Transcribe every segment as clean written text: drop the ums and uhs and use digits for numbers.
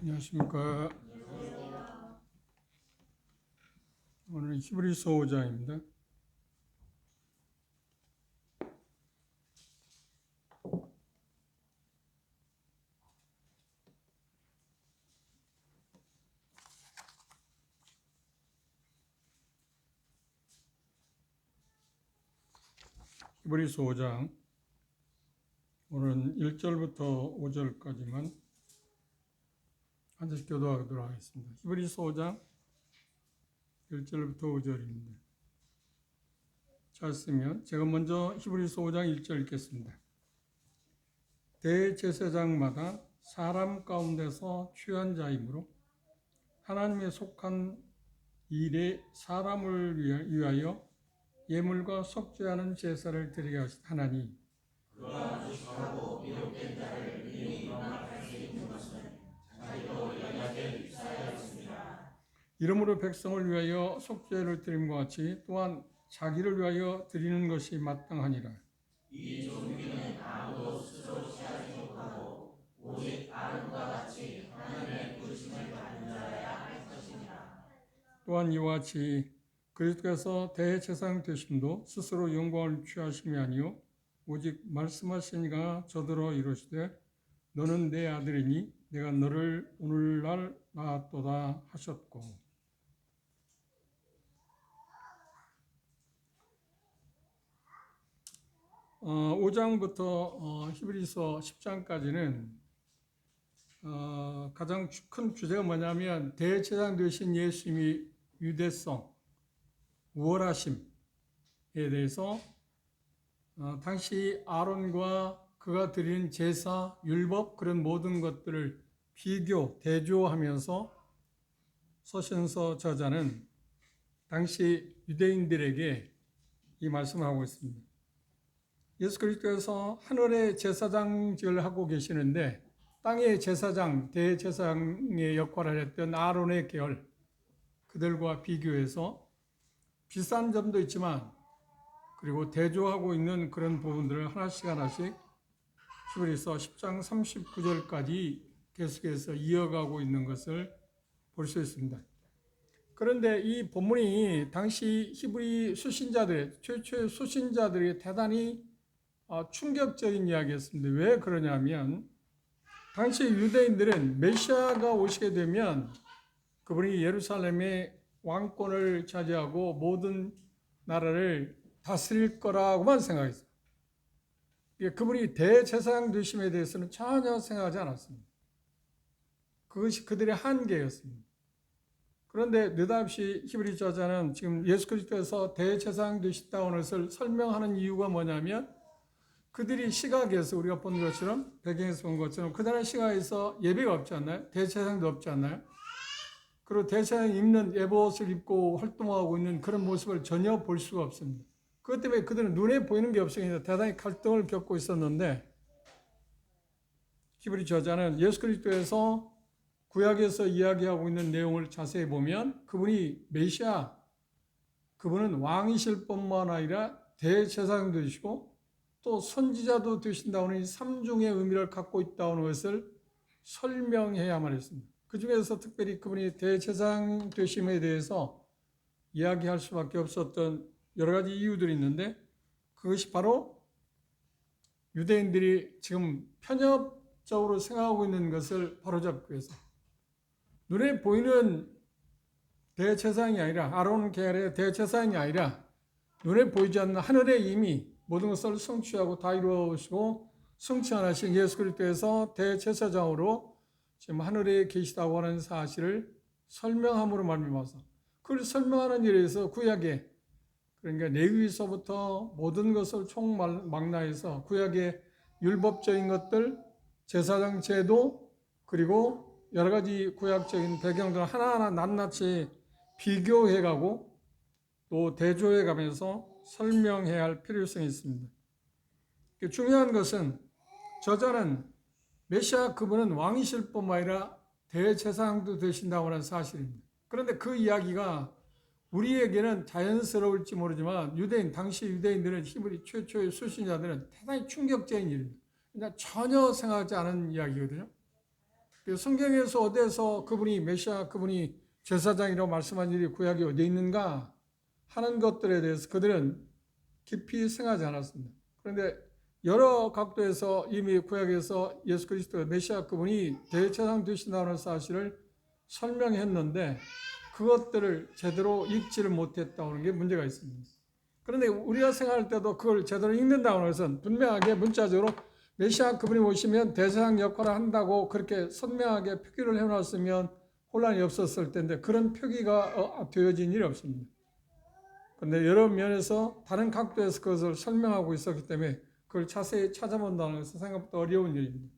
안녕하십니까. 오늘은 히브리서 5장입니다. 히브리서 5장 오늘은 1절부터 5절까지만 한 절씩 교도하도록 하겠습니다. 히브리서 5장 1절부터 5절입니다. 잘 쓰면 제가 먼저 히브리서 5장 1절 읽겠습니다. 대제사장마다 사람 가운데서 취한 자이므로 하나님에 속한 일에 사람을 위하여 예물과 속죄하는 제사를 드리게 하나니 그러한 주식하고 미혹된 자를 미리 용납할 수 있는 것은 자기도 연약에 입사하였습니다. 이러므로 백성을 위하여 속죄를 드림과 같이 또한 자기를 위하여 드리는 것이 마땅하니라. 이 종기는 아무도 스스로 취하지 못하고 오직 아론과 같이 하나님의 부르심을 받는 자라야 할 것이니라. 또한 이와 같이 그리스도께서 대제사장 되심도 스스로 영광을 취하심이 아니요 오직 말씀하신 이가 저더러 이르시되 너는 내 아들이니 내가 너를 오늘날 낳았도다 하셨고. 5장부터 히브리서 10장까지는 가장 큰 주제가 뭐냐면 대제사장 되신 예수님이 유대성, 우월하심에 대해서 당시 아론과 그가 드리는 제사, 율법 그런 모든 것들을 비교, 대조하면서 서신서 저자는 당시 유대인들에게 이 말씀을 하고 있습니다. 예수 그리스도께서 하늘의 제사장직을 하고 계시는데 땅의 제사장, 대제사장의 역할을 했던 아론의 계열 그들과 비교해서 비싼 점도 있지만 그리고 대조하고 있는 그런 부분들을 하나씩 히브리서 10장 39절까지 계속해서 이어가고 있는 것을 볼 수 있습니다. 그런데 이 본문이 당시 히브리 수신자들, 최초의 수신자들이 대단히 충격적인 이야기였습니다. 왜 그러냐면 당시 유대인들은 메시아가 오시게 되면 그분이 예루살렘의 왕권을 차지하고 모든 나라를 다스릴 거라고만 생각했어요. 그분이 대제사장 되심에 대해서는 전혀 생각하지 않았습니다. 그것이 그들의 한계였습니다. 그런데 느닷없이 히브리 저자는 지금 예수 그리스도께서 대제사장 되셨다는 것을 설명하는 이유가 뭐냐면 그들이 시각에서 우리가 본 것처럼 배경에서 본 것처럼 그들의 시각에서 예배가 없지 않나요? 대제사장도 없지 않나요? 그리고 대제사장이 입는 예복옷을 입고 활동하고 있는 그런 모습을 전혀 볼 수가 없습니다. 그것 때문에 그들은 눈에 보이는 게 없으니까 대단히 갈등을 겪고 있었는데 히브리 저자는 예수 그리스도에서 구약에서 이야기하고 있는 내용을 자세히 보면 그분이 메시아, 그분은 왕이실 뿐만 아니라 대제사장도 되시고 또 선지자도 되신다는 이 삼중의 의미를 갖고 있다는 것을 설명해야만 했습니다. 그 중에서 특별히 그분이 대제사장 되심에 대해서 이야기할 수밖에 없었던 여러 가지 이유들이 있는데 그것이 바로 유대인들이 지금 편협적으로 생각하고 있는 것을 바로잡기 위해서 눈에 보이는 대제사장이 아니라 아론 계열의 대제사장이 아니라 눈에 보이지 않는 하늘에 이미 모든 것을 성취하고 다 이루시고 성취하신 예수 그리스도에서 대제사장으로 지금 하늘에 계시다고 하는 사실을 설명함으로 말미암아서 그걸 설명하는 일에서 구약에 그러니까 레위기서부터 모든 것을 총망라해서 구약의 율법적인 것들, 제사장 제도 그리고 여러 가지 구약적인 배경들을 하나하나 낱낱이 비교해가고 또 대조해가면서 설명해야 할 필요성이 있습니다. 중요한 것은 저자는 메시아 그분은 왕이실 뿐만 아니라 대제사장도 되신다고 하는 사실입니다. 그런데 그 이야기가 우리에게는 자연스러울지 모르지만 당시 유대인들은 히브리 최초의 수신자들은 대단히 충격적인 일입니다. 그냥 전혀 생각하지 않은 이야기거든요. 그 성경에서 어디에서 그분이 메시아, 그분이 제사장이라고 말씀한 일이 구약에 어디 있는가 하는 것들에 대해서 그들은 깊이 생각하지 않았습니다. 그런데 여러 각도에서 이미 구약에서 예수 그리스도 메시아 그분이 대제사장 되신다는 사실을 설명했는데 그것들을 제대로 읽지를 못했다는 게 문제가 있습니다. 그런데 우리가 생각할 때도 그걸 제대로 읽는다는 것은 분명하게 문자적으로 메시아 그분이 오시면 대제사장 역할을 한다고 그렇게 선명하게 표기를 해놨으면 혼란이 없었을 텐데 그런 표기가 되어진 일이 없습니다. 그런데 여러 면에서 다른 각도에서 그것을 설명하고 있었기 때문에 그걸 자세히 찾아본다는 것은 생각보다 어려운 일입니다.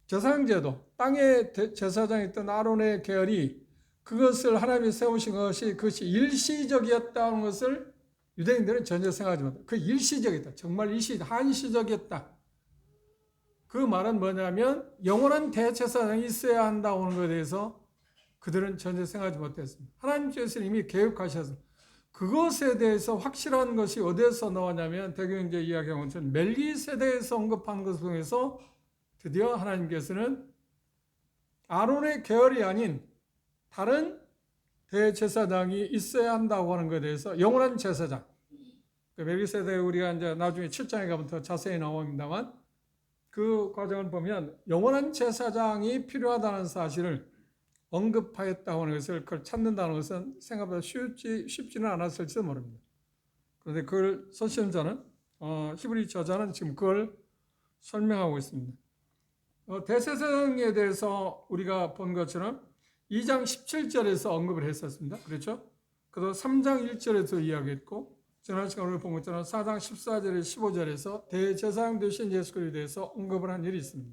제사장제도, 땅의 제사장이 있던 아론의 계열이 그것을 하나님이 세우신 것이 그것이 일시적이었다는 것을 유대인들은 전혀 생각하지 못해요. 그 일시적이다. 정말 한시적이었다. 그 말은 뭐냐면 영원한 대제사장이 있어야 한다고 하는 것에 대해서 그들은 전혀 생각하지 못했습니다. 하나님께서 이미 계획하셔서 그것에 대해서 확실한 것이 어디에서 나왔냐면 대경제 이야기하는 것은 멜기세덱에서 언급한 것을 통해서 드디어 하나님께서는 아론의 계열이 아닌 다른 대제사장이 있어야 한다고 하는 것에 대해서 영원한 제사장. 멜기세덱 우리가 이제 나중에 7장에 가면 더 자세히 나옵니다만 그 과정을 보면 영원한 제사장이 필요하다는 사실을 언급하였다고 하는 것을 그걸 찾는다는 것은 생각보다 쉽지는 않았을지도 모릅니다. 그런데 그걸 서신자는 히브리 저자는 지금 그걸 설명하고 있습니다. 대제사장에 대해서 우리가 본 것처럼 2장 17절에서 언급을 했었습니다. 그렇죠? 그래서 3장 1절에서 이야기했고 지난 시간에 우리가 본 것처럼 4장 14절에 15절에서 대제사장 되신 예수 그리스도에 대해서 언급을 한 일이 있습니다.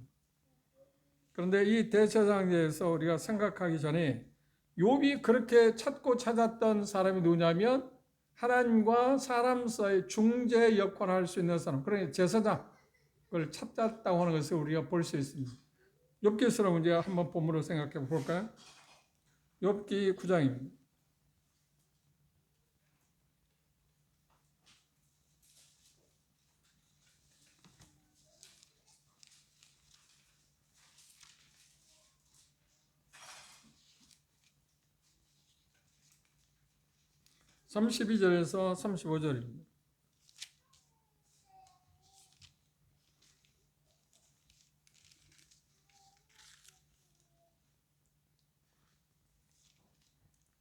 그런데 이 대제사장에 대해서 우리가 생각하기 전에 욥이 그렇게 찾고 찾았던 사람이 누구냐면 하나님과 사람 사이 중재 역할을 할 수 있는 사람, 그러니까 제사장을 찾았다고 하는 것을 우리가 볼 수 있습니다. 욥기서를 문제 한번 본문으로 생각해 볼까요? 욥기 9장입니다. (32절에서 35절입니다)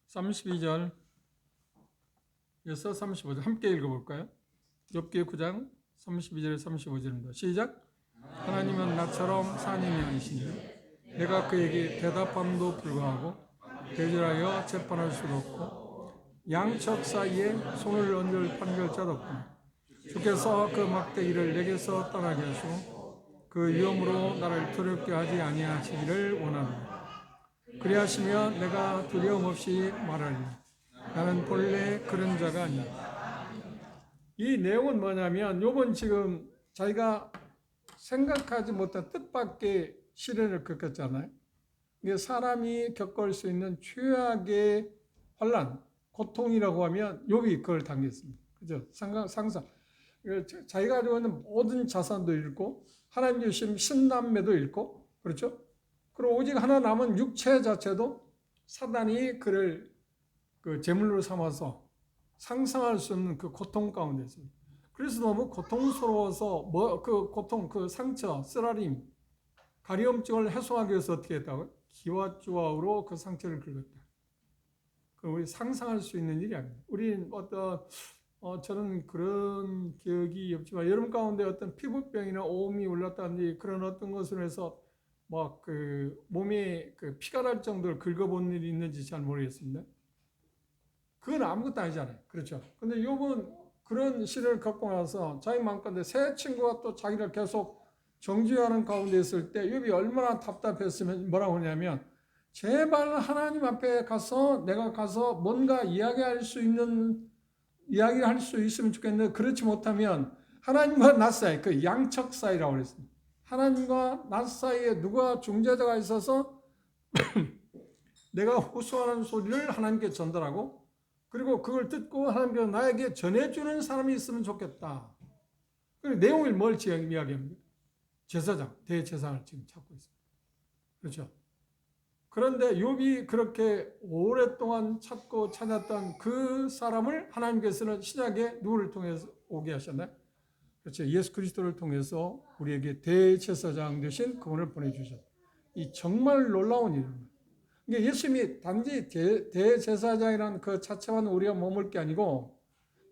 (32절에서 35절) 함께 읽어볼까요? 욥기 9장 32절에서 35절입니다. 시작. 하나님은 나처럼 산임이 아니시니 내가 그에게 대답함도 불구하고 대절하여 재판할 수도 없고 양척 사이에 손을 얹을 판결자도 없구나. 주께서 그 막대기를 내게서 떠나게 하시고 그 위험으로 나를 두렵게 하지 아니하시기를 원하노라. 그리하시면 내가 두려움 없이 말하리라. 나는 본래 그런 자가 아니라. 이 내용은 뭐냐면 욥은 지금 자기가 생각하지 못한 뜻밖의 시련을 겪었잖아요. 이게 사람이 겪을 수 있는 최악의 환난, 고통이라고 하면 욥이 그걸 당했습니다. 그죠? 상상. 자기가 가지고 있는 모든 자산도 잃고 하나님 주신 신남매도 잃고 그렇죠? 그리고 오직 하나 남은 육체 자체도 사단이 그를 그 제물로 삼아서 상상할 수 없는 그 고통 가운데 있습니다. 그래서 너무 고통스러워서 그 고통, 그 상처, 쓰라림, 가려움증을 해소하기 위해서 어떻게 했다고요? 기와주와로 그 상처를 긁었다. 우리 상상할 수 있는 일이 아닙니다. 우리는 저는 그런 기억이 없지만 여러분 가운데 어떤 피부병이나 오음이 올랐다든지 그런 어떤 것으로 해서 막 그 몸에 그 피가 날 정도로 긁어본 일이 있는지 잘 모르겠습니다. 그건 아무것도 아니잖아요. 그렇죠? 근데 욥은 그런 시련을 겪고 나서 자기 마음가운데 새 친구가 또 자기를 계속 정죄하는 가운데 있을 때 욥이 얼마나 답답했으면 뭐라고 하냐면 제발 하나님 앞에 가서 내가 가서 뭔가 이야기할 수 있으면 좋겠는데 그렇지 못하면 하나님과 나 사이, 그 양척 사이라고 그랬습니다. 하나님과 나 사이에 누가 중재자가 있어서 내가 호소하는 소리를 하나님께 전달하고 그리고 그걸 듣고 하나님께서 나에게 전해주는 사람이 있으면 좋겠다. 그 내용을 뭘 이야기합니까? 제사장, 대제사장을 지금 찾고 있습니다. 그렇죠? 그런데 욥이 그렇게 오랫동안 찾고 찾았던 그 사람을 하나님께서는 신약에 누구를 통해서 오게 하셨나요? 그렇죠. 예수 그리스도를 통해서 우리에게 대제사장 되신 그분을 보내주셨다. 이 정말 놀라운 일입니다. 그러니까 예수님이 단지 대제사장이라는 그 자체만 우리가 머물 게 아니고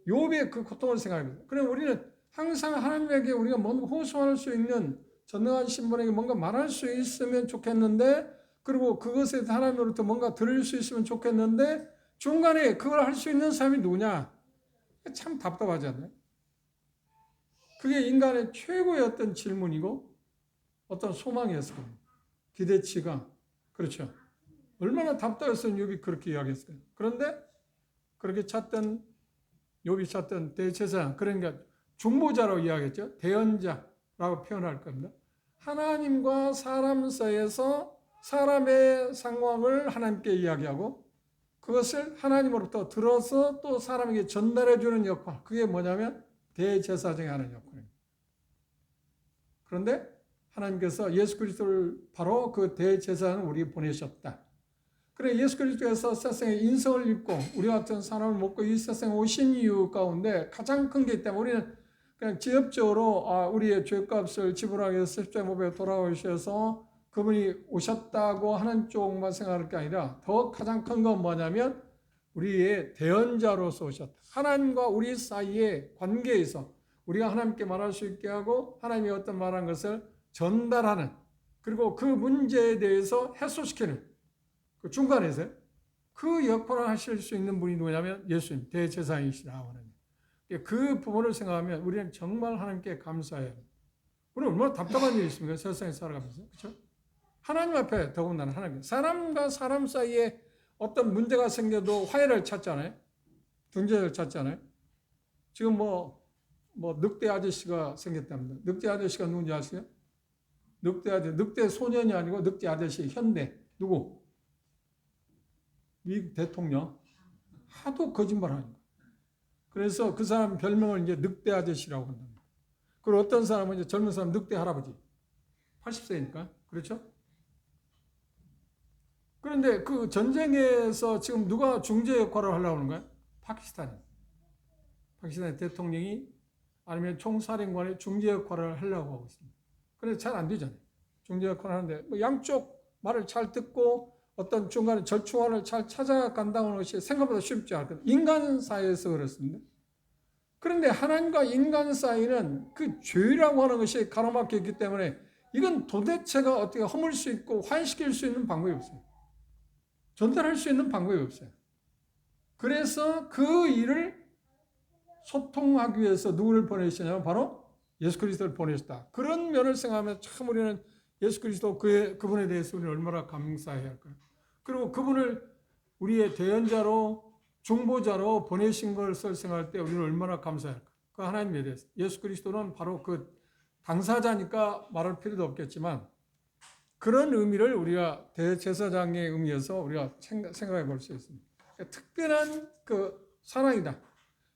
욥의 그 고통을 생각합니다. 그럼 우리는 항상 하나님에게 우리가 뭔가 호소할 수 있는 전능하신 분에게 뭔가 말할 수 있으면 좋겠는데, 그리고 그것에 하나님으로부터 뭔가 들을 수 있으면 좋겠는데 중간에 그걸 할 수 있는 사람이 누구냐? 참 답답하지 않나요? 그게 인간의 최고의 어떤 질문이고 어떤 소망이었을 겁니다. 기대치가. 그렇죠. 얼마나 답답했으면 욥이 그렇게 이야기했을까요? 그런데 그렇게 찾던 욥이 찾던 대제사장, 그러니까 중보자로 이야기했죠. 대언자라고 표현할 겁니다. 하나님과 사람 사이에서 사람의 상황을 하나님께 이야기하고 그것을 하나님으로부터 들어서 또 사람에게 전달해 주는 역할, 그게 뭐냐면 대제사장이 하는 역할입니다. 그런데 하나님께서 예수 그리스도를 바로 그 대제사장을 우리에게 보내셨다. 그래 예수 그리스도께서 세상에 인성을 입고 우리 같은 사람을 먹고 이 세상에 오신 이유 가운데 가장 큰 게 있다면 우리는 그냥 지엽적으로 우리의 죄값을 지불하기 위해서 십자가 못에 돌아오셔서 그분이 오셨다고 하는 쪽만 생각할 게 아니라 더 가장 큰 건 뭐냐면 우리의 대언자로서 오셨다. 하나님과 우리 사이의 관계에서 우리가 하나님께 말할 수 있게 하고 하나님이 어떤 말한 것을 전달하는, 그리고 그 문제에 대해서 해소시키는 그 중간에서 그 역할을 하실 수 있는 분이 누구냐면 예수님, 대제사장이시라고 하는 그 부분을 생각하면 우리는 정말 하나님께 감사해요. 우리는 얼마나 답답한 일이 있습니까? 세상에 살아가면서. 그렇죠? 하나님 앞에 더군다나 하나님, 사람과 사람 사이에 어떤 문제가 생겨도 화해를 찾잖아요. 중재를 찾잖아요. 지금 뭐 늑대 아저씨가 생겼답니다. 늑대 아저씨가 누군지 아세요? 늑대 소년이 아니고 늑대 아저씨, 현대. 누구? 미국 대통령. 하도 거짓말하는 거예요. 그래서 그 사람 별명을 이제 늑대 아저씨라고 한답니다. 그리고 어떤 사람은 이제 젊은 사람 늑대 할아버지. 80세니까. 그렇죠? 그런데 그 전쟁에서 지금 누가 중재 역할을 하려고 하는 거예요? 파키스탄의 대통령이 아니면 총사령관의 중재 역할을 하려고 하고 있습니다. 그런데 잘 안 되잖아요. 중재 역할을 하는데 뭐 양쪽 말을 잘 듣고 어떤 중간에 절충안을 잘 찾아간다는 것이 생각보다 쉽지 않거든요. 인간 사이에서 그렇습니다. 그런데 하나님과 인간 사이는 그 죄라고 하는 것이 가로막혀 있기 때문에 이건 도대체가 어떻게 허물 수 있고 화해시킬 수 있는 방법이 없어요. 전달할 수 있는 방법이 없어요. 그래서 그 일을 소통하기 위해서 누구를 보내시냐면 바로 예수 그리스도를 보내셨다. 그런 면을 생각하면 참 우리는 예수 그리스도 그분에 대해서 우리는 얼마나 감사해야 할까요? 그리고 그분을 우리의 대언자로 중보자로 보내신 것을 생각할 때 우리는 얼마나 감사할까? 그 하나님에 대해서. 예수 그리스도는 바로 그 당사자니까 말할 필요도 없겠지만 그런 의미를 우리가 대제사장의 의미에서 우리가 생각해 볼 수 있습니다. 특별한 그 사랑이다.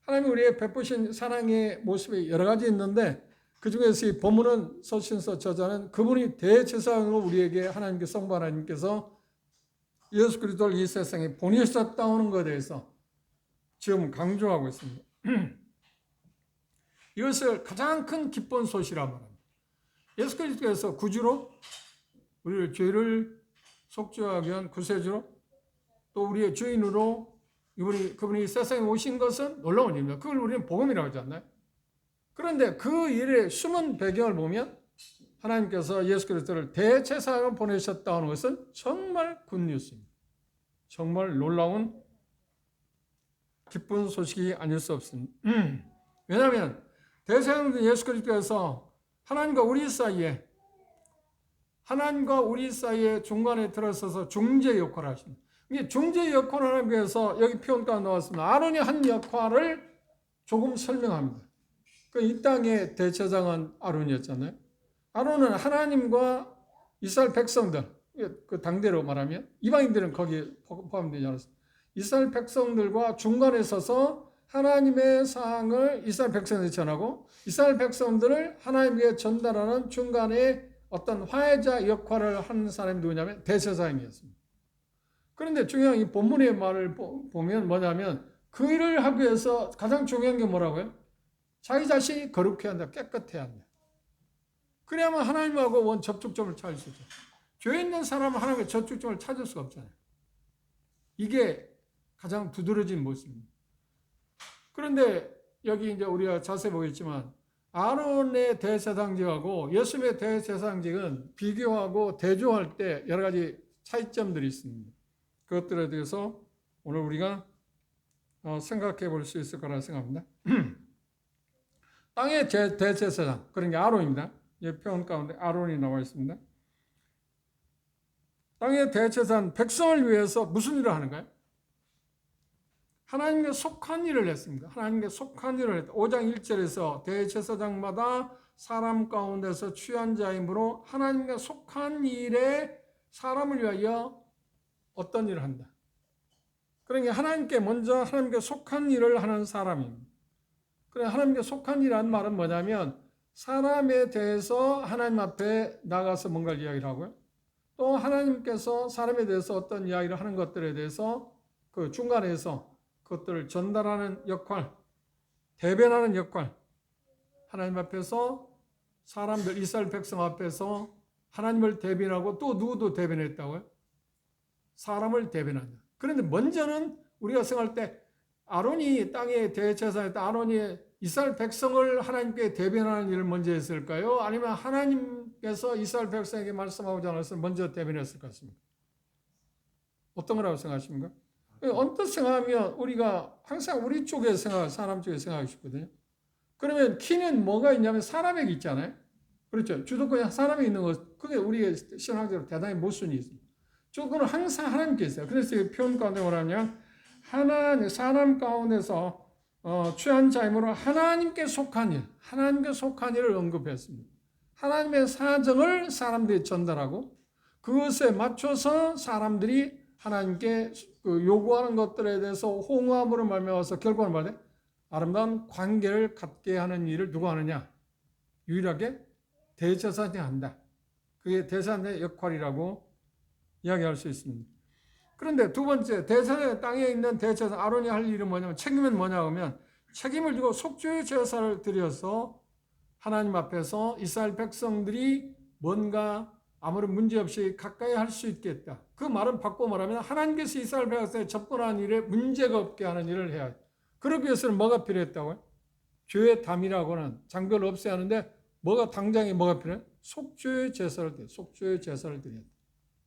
하나님이 우리의 베푸신 사랑의 모습이 여러 가지 있는데 그 중에서 이 본문은 서신서 저자는 그분이 대제사장으로 우리에게 하나님께 성부 하나님께서 예수 그리스도를 이 세상에 보내셨다는 것에 대해서 지금 강조하고 있습니다. 이것을 가장 큰 기쁜 소식이라고 말합니다. 예수 그리스도께서 구주로 우리의 죄를 속죄하기 위한 구세주로 또 우리의 주인으로 그분이 세상에 오신 것은 놀라운 일입니다. 그걸 우리는 복음이라고 하지 않나요? 그런데 그 일의 숨은 배경을 보면 하나님께서 예수 그리스도를 대제사장으로 보내셨다는 것은 정말 굿뉴스입니다. 정말 놀라운 기쁜 소식이 아닐 수 없습니다. 왜냐하면 대제사장 예수 그리스도께서 하나님과 우리 사이에 중간에 들어서서 중재 역할을 하십니다. 이 중재 역할을 하기 위해서 여기 표현가 나왔습니다. 아론이 한 역할을 조금 설명합니다. 이 땅의 대제사장은 아론이었잖아요. 아론은 하나님과 이스라엘 백성들, 그 당대로 말하면 이방인들은 거기에 포함되지 않았습니다. 이스라엘 백성들과 중간에 서서 하나님의 사항을 이스라엘 백성들이 전하고 이스라엘 백성들을 하나님께 전달하는 중간에 어떤 화해자 역할을 하는 사람이 누구냐면 대제사장이었습니다. 그런데 중요한 이 본문의 말을 보면 뭐냐면 그 일을 하기 위해서 가장 중요한 게 뭐라고요? 자기 자신이 거룩해야 한다. 깨끗해야 한다. 그래야만 하나님하고 접촉점을 찾을 수 있죠. 죄 있는 사람은 하나님의 접촉점을 찾을 수가 없잖아요. 이게 가장 두드러진 모습입니다. 그런데 여기 이제 우리가 자세히 보겠지만 아론의 대제사장직하고 예수님의 대제사장직은 비교하고 대조할 때 여러 가지 차이점들이 있습니다. 그것들에 대해서 오늘 우리가 생각해 볼 수 있을 거라 생각합니다. 땅의 대제사장, 그런 게 아론입니다. 표현 가운데 아론이 나와 있습니다. 땅의 대제사장, 백성을 위해서 무슨 일을 하는가요? 하나님께 속한 일을 했습니다. 하나님께 속한 일을 했다. 5장 1절에서 대제사장마다 사람 가운데서 취한 자이므로 하나님께 속한 일에 사람을 위하여 어떤 일을 한다. 그러니까 하나님께 먼저 하나님께 속한 일을 하는 사람입니다. 그래 하나님께 속한 일이라는 말은 뭐냐면 사람에 대해서 하나님 앞에 나가서 뭔가를 이야기를 하고요. 또 하나님께서 사람에 대해서 어떤 이야기를 하는 것들에 대해서 그 중간에서 그것들을 전달하는 역할, 대변하는 역할, 하나님 앞에서 사람들, 이스라엘 백성 앞에서 하나님을 대변하고 또 누구도 대변했다고요? 사람을 대변한다. 그런데 먼저는 우리가 생각할 때 아론이 땅의 대제사장이었다. 아론이 이스라엘 백성을 하나님께 대변하는 일을 먼저 했을까요? 아니면 하나님께서 이스라엘 백성에게 말씀하고자 하는 것을 먼저 대변했을 것 같습니까? 어떤 거라고 생각하십니까? 언뜻 생각하면 우리가 항상 우리 쪽에 사람 쪽에 생각하고 싶거든요. 그러면 키는 뭐가 있냐면 사람에게 있잖아요. 그렇죠. 주도권이 사람에 있는 것, 그게 우리의 신앙적으로 대단히 모순이 있습니다. 주도권은 항상 하나님께 있어요. 그래서 이 표현 가운데 뭐냐면 하나님, 사람 가운데서 취한 자이므로 하나님께 속한 일, 하나님께 속한 일을 언급했습니다. 하나님의 사정을 사람들이 전달하고 그것에 맞춰서 사람들이 하나님께 요구하는 것들에 대해서 호응함으로 말미암아서 결과는 뭐냐? 아름다운 관계를 갖게 하는 일을 누가 하느냐? 유일하게 대제사장이 한다. 그게 대제사장의 역할이라고 이야기할 수 있습니다. 그런데 두 번째, 대제사장 땅에 있는 대제사장 아론이 할 일은 뭐냐면 책임은 뭐냐 하면 책임을 지고 속죄의 제사를 드려서 하나님 앞에서 이스라엘 백성들이 뭔가 아무런 문제 없이 가까이 할 수 있겠다. 그 말은 바꿔 말하면 하나님께서 이스라엘 백성에 접근하는 일에 문제가 없게 하는 일을 해야 돼. 그러기 위해서는 뭐가 필요했다고요? 죄의 담이라고는 장별을 없애야 하는데 당장에 뭐가 필요해? 속죄의 제사를 드려. 속죄의 제사를 드려야 돼.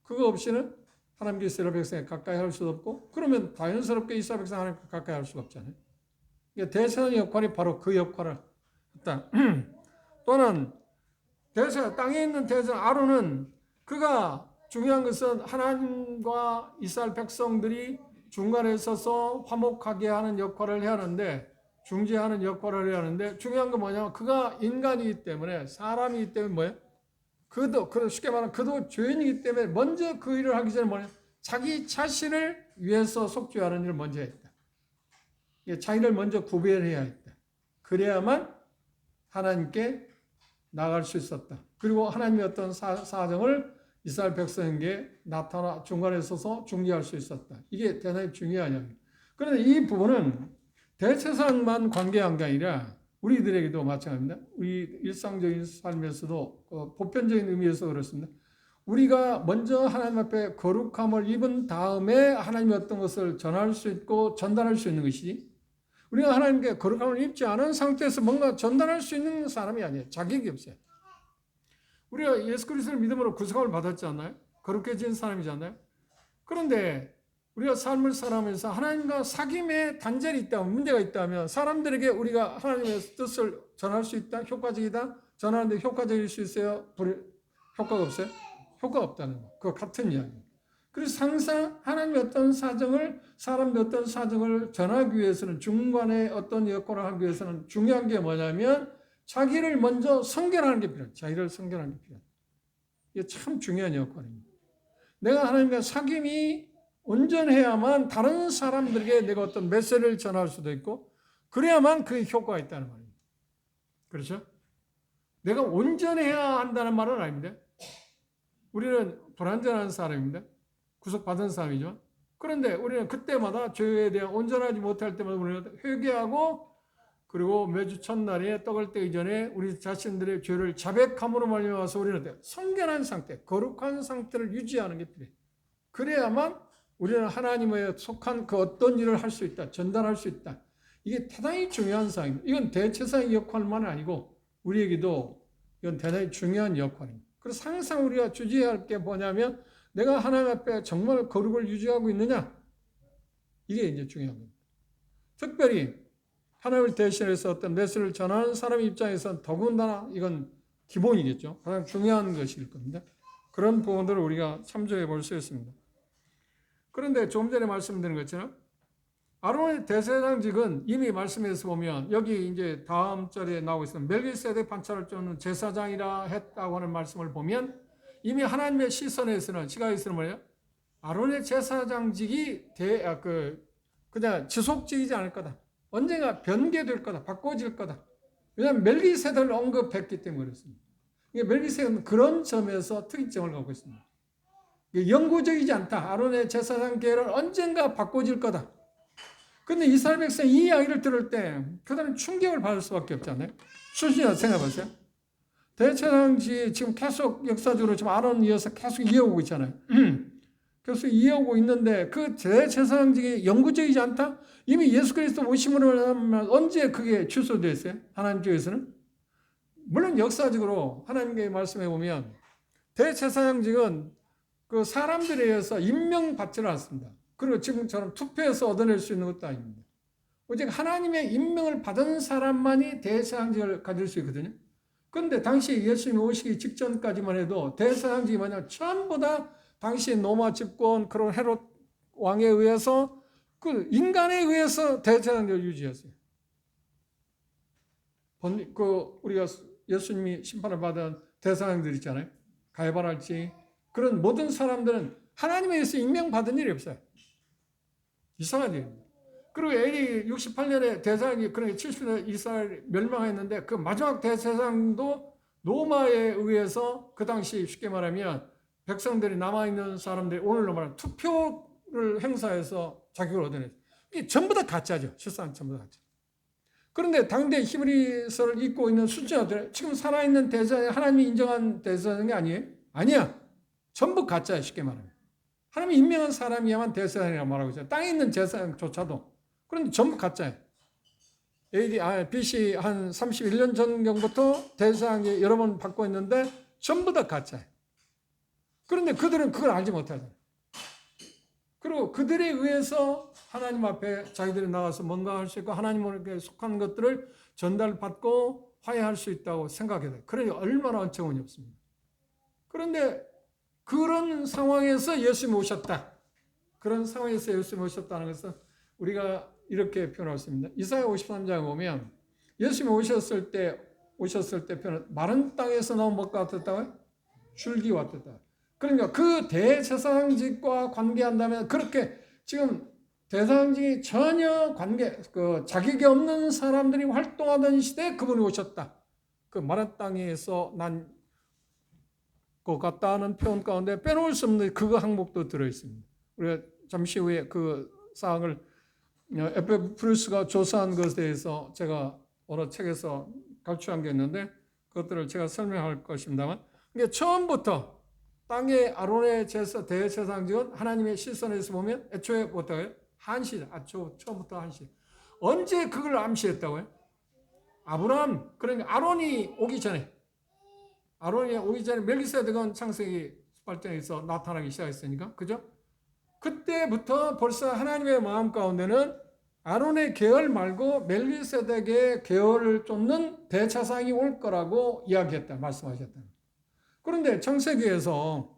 그거 없이는 하나님께 이스라엘 백성에 가까이 할 수도 없고 그러면 자연스럽게 이스라엘 백성 하나님께 가까이 할 수가 없잖아요. 대제사장의 역할이 바로 그 역할을 했다. 또는 땅에 있는 대제사장 아론은 그가 중요한 것은 하나님과 이스라엘 백성들이 중간에 서서 화목하게 하는 역할을 해야 하는데 중재하는 역할을 해야 하는데 중요한 건 뭐냐면 그가 인간이기 때문에 사람이기 때문에 뭐예요? 그도 쉽게 말하면 그도 죄인이기 때문에 먼저 그 일을 하기 전에 뭐냐? 자기 자신을 위해서 속죄하는 일을 먼저 했다. 자기를 먼저 구별해야 했다. 그래야만 하나님께 나갈 수 있었다. 그리고 하나님의 어떤 사정을 이스라엘 백성에게 나타나 중간에 서서 중재할 수 있었다. 이게 대단히 중요한 이야기입니다. 그런데 이 부분은 대제사장만 관계한 게 아니라 우리들에게도 마찬가지입니다. 우리 일상적인 삶에서도 보편적인 의미에서 그렇습니다. 우리가 먼저 하나님 앞에 거룩함을 입은 다음에 하나님의 어떤 것을 전할 수 있고 전달할 수 있는 것이지 우리가 하나님께 거룩함을 입지 않은 상태에서 뭔가 전달할 수 있는 사람이 아니에요. 자격이 없어요. 우리가 예수 그리스도를 믿음으로 구속함을 받았지 않나요? 거룩해진 사람이잖아요. 그런데 우리가 삶을 살아가면서 하나님과 사귐에 단절이 있다면 문제가 있다면 사람들에게 우리가 하나님의 뜻을 전할 수 있다? 효과적이다? 전하는데 효과적일 수 있어요? 효과가 없어요? 효과가 없다는 거. 그거 같은 이야기입니다. 그래서 항상 하나님의 어떤 사정을 사람들 어떤 사정을 전하기 위해서는 중간에 어떤 역할을 하기 위해서는 중요한 게 뭐냐면 자기를 먼저 성결하는 게 필요해요. 자기를 성결하는 게 필요해요. 이게 참 중요한 역할입니다. 내가 하나님과 사귐이 온전해야만 다른 사람들에게 내가 어떤 메시지를 전할 수도 있고 그래야만 그 효과가 있다는 말입니다. 그렇죠? 내가 온전해야 한다는 말은 아닙니다. 우리는 불완전한 사람입니다. 구속받은 사람이죠. 그런데 우리는 그때마다 죄에 대한 온전하지 못할 때마다 우리는 회개하고 그리고 매주 첫날에 떡을 떼기 전에 우리 자신들의 죄를 자백함으로 말미암아서 우리는 성결한 상태, 거룩한 상태를 유지하는 게 필요해요. 그래야만 우리는 하나님에 속한 그 어떤 일을 할 수 있다, 전달할 수 있다. 이게 대단히 중요한 사항입니다. 이건 대제사장의 역할만 아니고 우리에게도 이건 대단히 중요한 역할입니다. 그래서 항상 우리가 주의해야 할 게 뭐냐면 내가 하나님 앞에 정말 거룩을 유지하고 있느냐? 이게 이제 중요한 겁니다. 특별히 하나님을 대신해서 어떤 메시지를 전하는 사람 입장에서는 더군다나 이건 기본이겠죠. 가장 중요한 것일 겁니다. 그런 부분들을 우리가 참조해 볼 수 있습니다. 그런데 조금 전에 말씀드린 것처럼 아론의 대제사장직은 이미 말씀에서 보면 여기 이제 다음 절에 나오고 있습니다. 멜기세덱 판차를 쫓는 제사장이라 했다고 하는 말씀을 보면 이미 하나님의 시선에서는 시각에서는 뭐예요? 아론의 제사장직이 그냥 지속적이지 않을 거다. 언젠가 변개될 거다. 바꿔질 거다. 왜냐하면 멜기세덱을 언급했기 때문에 그렇습니다. 멜기세덱은 그런 점에서 특이점을 갖고 있습니다. 영구적이지 않다. 아론의 제사장 계열은 언젠가 바꿔질 거다. 근데 이스라엘 백성이 이 이야기를 들을 때 그다음에 충격을 받을 수밖에 없잖아요. 수시야 생각해보세요. 대제사장이 지금 계속 역사적으로 지금 아론 이어서 계속 이어오고 있잖아요. 계속 이어오고 있는데 그 대제사장직이 영구적이지 않다? 이미 예수 그리스도 오심으로 하면 언제 그게 취소됐어요? 하나님 쪽에서는? 물론 역사적으로 하나님께 말씀해 보면 대제사장직은 그 사람들에 의해서 임명받지는 않습니다. 그리고 지금처럼 투표해서 얻어낼 수 있는 것도 아닙니다. 오직 하나님의 임명을 받은 사람만이 대제사장직을 가질 수 있거든요. 그런데 당시 예수님이 오시기 직전까지만 해도 대제사장직이 뭐냐 전부 다 당시 로마 집권 그런 헤롯 왕에 의해서 그 인간에 의해서 대제사장직을 유지했어요. 우리가 예수님이 심판을 받은 대제사장들 있잖아요. 가야바랄지 그런 모든 사람들은 하나님에 의해서 임명받은 일이 없어요. 이상한 일입니다. 그리고 AD 68년에 대제사장이 그러니까 70년에 이스라엘 멸망했는데 그 마지막 대제사장도 로마에 의해서 그 당시 쉽게 말하면 백성들이 남아있는 사람들이 오늘로 말하면 투표를 행사해서 자격을 얻어냈어요. 이게 전부 다 가짜죠. 실상 전부 다 가짜. 그런데 당대 히브리서를 읽고 있는 순자들 지금 살아있는 대제사장이 하나님이 인정한 대제사장이 아니에요? 아니야. 전부 가짜예요. 쉽게 말하면. 하나님이 임명한 사람이야만 대제사장이라고 말하고 있어요. 땅에 있는 제사장조차도. 그런데 전부 가짜예요. BC 한 31년 전경부터 대제사장이 여러 번 받고 있는데 전부 다 가짜예요. 그런데 그들은 그걸 알지 못하잖아요. 그리고 그들에 의해서 하나님 앞에 자기들이 나가서 뭔가 할 수 있고 하나님에게 속한 것들을 전달받고 화해할 수 있다고 생각해야 돼요. 그러니 얼마나 어처구니 없습니다. 그런데 그런 상황에서 예수님이 오셨다. 그런 상황에서 예수님이 오셨다는 것은 우리가 이렇게 표현할 수 있습니다. 이사야 53장에 보면 예수님이 오셨을 때 표현 마른 땅에서 나온 것 같았다고요? 줄기와 같았다. 그러니까 그 대제사장직과 관계한다면 그렇게 지금 대제사장직이 전혀 자격이 없는 사람들이 활동하던 시대에 그분이 오셨다. 그 마른 땅에서 난 것 같다는 표현 가운데 빼놓을 수 없는 그거 항목도 들어있습니다. 우리가 잠시 후에 그 사항을 에페 프루스가 조사한 것에 대해서 제가 어느 책에서 가르쳐한 게 있는데 그것들을 제가 설명할 것입니다만 이게 처음부터 땅의 아론의 대제사장직은 하나님의 시선에서 보면 애초에 어떠해요? 한시, 처음부터 한시. 언제 그걸 암시했다고요? 아브라함, 그러니까 아론이 오기 전에 멜기세덱은 창세기 18장에서 나타나기 시작했으니까, 그죠? 그때부터 벌써 하나님의 마음 가운데는 아론의 계열 말고 멜기세덱의 계열을 쫓는 대제사장이 올 거라고 이야기했다, 말씀하셨다. 그런데 창세기에서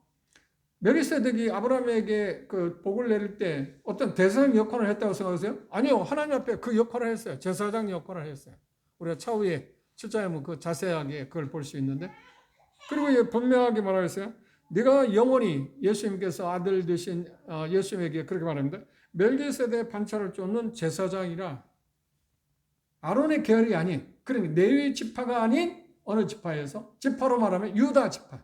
멜기세덱이 아브라함에게 그 복을 내릴 때 어떤 대제사장 역할을 했다고 생각하세요? 아니요, 하나님 앞에 그 역할을 했어요. 제사장 역할을 했어요. 우리가 차후에 7장에 보면 그 자세하게 그걸 볼 수 있는데, 그리고 분명하게 말하였어요. 네가 영원히 예수님께서 아들 되신 예수님에게 그렇게 말합니다. 멜기세덱 판차를 쫓는 제사장이라. 아론의 계열이 아닌, 그러니까 레위 지파가 아닌 어느 지파에서, 지파로 말하면 유다 지파.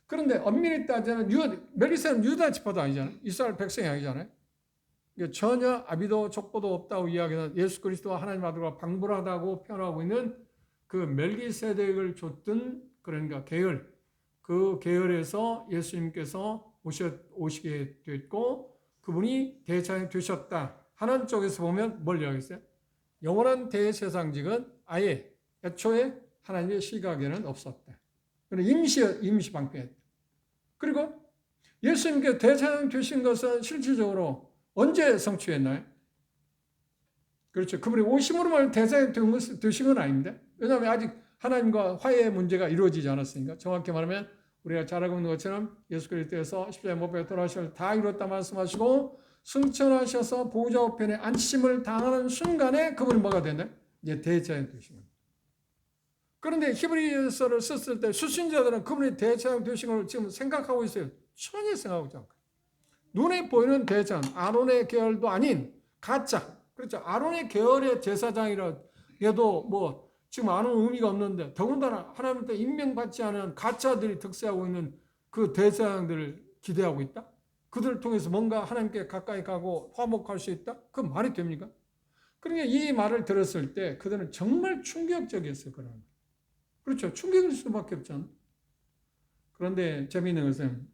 그런데 엄밀히 따지면 멜기세는 유다 지파도 아니잖아요. 이스라엘 백성이 아니잖아요. 전혀 아비도 족보도 없다고 이야기하는 예수 그리스도와 하나님 아들과 방불하다고 표현하고 있는 그 멜기세덱을 줬던 그러니까 계열, 그 계열에서 예수님께서 오시게 됐고 그분이 대제사장이 되셨다 하는 쪽에서 보면 뭘 이야기했어요? 영원한 대제사장직은 아예 애초에 하나님의 시각에는 없었다. 임시 방패였다. 그리고 예수님께 대제사장 되신 것은 실질적으로 언제 성취했나요? 그렇죠. 그분이 오심으로만 대제사장 되신 건 아닙니다. 왜냐하면 아직 하나님과 화해의 문제가 이루어지지 않았으니까. 정확히 말하면 우리가 잘 알고 있는 것처럼 예수 그리스도께서 십자가에 못 박혀 돌아가셔서 다 이뤘다 말씀하시고 승천하셔서 보좌 우편에 앉히심을 당하는 순간에 그분이 뭐가 됐나요? 이제 대제사장 되신 겁니다. 그런데 히브리서를 썼을 때 수신자들은 그분이 대제사장 되신 걸 지금 생각하고 있어요. 전혀 생각하지 않고. 눈에 보이는 대제사장, 아론의 계열도 아닌 가짜. 그렇죠. 아론의 계열의 제사장이라 해도 뭐 지금 아는 의미가 없는데 더군다나 하나님한테 임명받지 않은 가짜들이 득세하고 있는 그 대제사장들을 기대하고 있다? 그들을 통해서 뭔가 하나님께 가까이 가고 화목할 수 있다? 그건 말이 됩니까? 그러니까 이 말을 들었을 때 그들은 정말 충격적이었을 거라는 거예요. 그렇죠. 충격일 수밖에 없잖아요. 그런데 재미있는 것은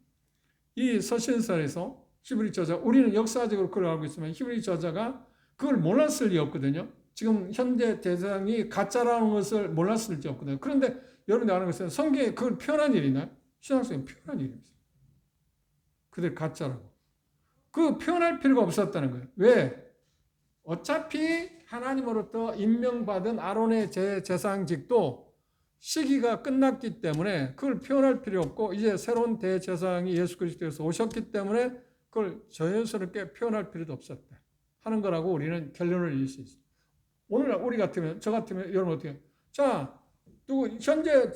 이 서신서에서 히브리 저자, 우리는 역사적으로 그걸 알고 있으면 히브리 저자가 그걸 몰랐을 리 없거든요. 지금 현재 대상이 가짜라는 것을 몰랐을 리 없거든요. 그런데 여러분이 아는 것은 성경에 그걸 표현한 일이나요? 신학성에 표현한 일입니다. 그들 가짜라고. 그 표현할 필요가 없었다는 거예요. 왜? 어차피 하나님으로부터 임명받은 아론의 제사장직도 시기가 끝났기 때문에 그걸 표현할 필요 없고 이제 새로운 대제사장이 예수 그리스도에서 오셨기 때문에 그걸 자연스럽게 표현할 필요도 없었다 하는 거라고 우리는 결론을 내릴 수 있어요. 오늘 우리 같으면, 저 같으면 여러분 어떻게 해요? 자, 누구 현재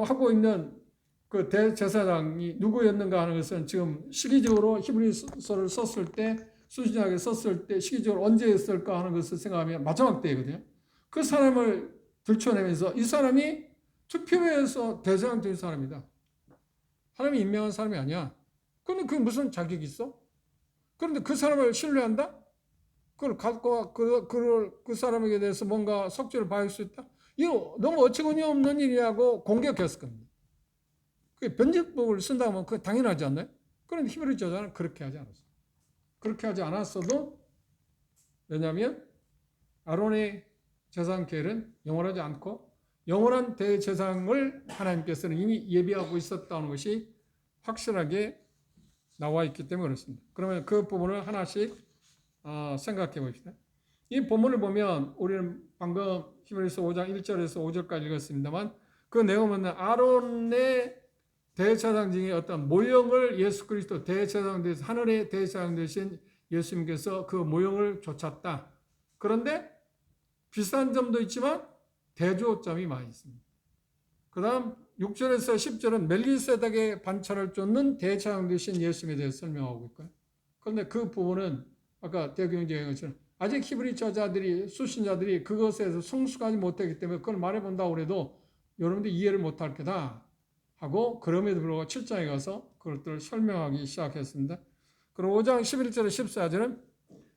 하고 있는 그 대제사장이 누구였는가 하는 것은 지금 시기적으로 히브리서를 썼을 때 수신자에게 썼을 때 시기적으로 언제였을까 하는 것을 생각하면 마지막 때거든요. 그 사람을 들춰내면서 이 사람이 투표에서 대제사장 된 사람이다. 하나님이 임명한 사람이 아니야. 그런데 그게 무슨 자격이 있어? 그런데 그 사람을 신뢰한다? 그걸 갖고 그 사람에게 대해서 뭔가 속죄를 받을 수 있다? 이거 너무 어처구니 없는 일이라고 공격했을 겁니다. 그 변증법을 쓴다면 그거 당연하지 않나요? 그런데 히브리 저자는 그렇게 하지 않았어요. 그렇게 하지 않았어도 왜냐하면 아론의 제사장 계열은 영원하지 않고 영원한 대제사장을 하나님께서는 이미 예비하고 있었다는 것이 확실하게 나와 있기 때문에 그렇습니다. 그러면 그 부분을 하나씩 생각해 봅시다. 이 본문을 보면 우리는 방금 히브리서 5장 1절에서 5절까지 읽었습니다만 그 내용은 아론의 대제사장직의 어떤 모형을 예수 그리스도 대제사장 되신 하늘의 대제사장 되신 예수님께서 그 모형을 좇았다. 그런데 비슷한 점도 있지만 대조점이 많이 있습니다. 그 다음 6절에서 10절은 멜기세덱의 반차를 쫓는 대제사장 되신 예수님에 대해서 설명하고 있고요. 그런데 그 부분은 아까 대경제의 것처럼 아직 히브리 저자들이 수신자들이 그것에 대해서 성숙하지 못했기 때문에 그걸 말해본다고 해도 여러분들이 이해를 못할 거다 하고 그럼에도 불구하고 7장에 가서 그것들을 설명하기 시작했습니다. 그리고 5장 11절에 14절은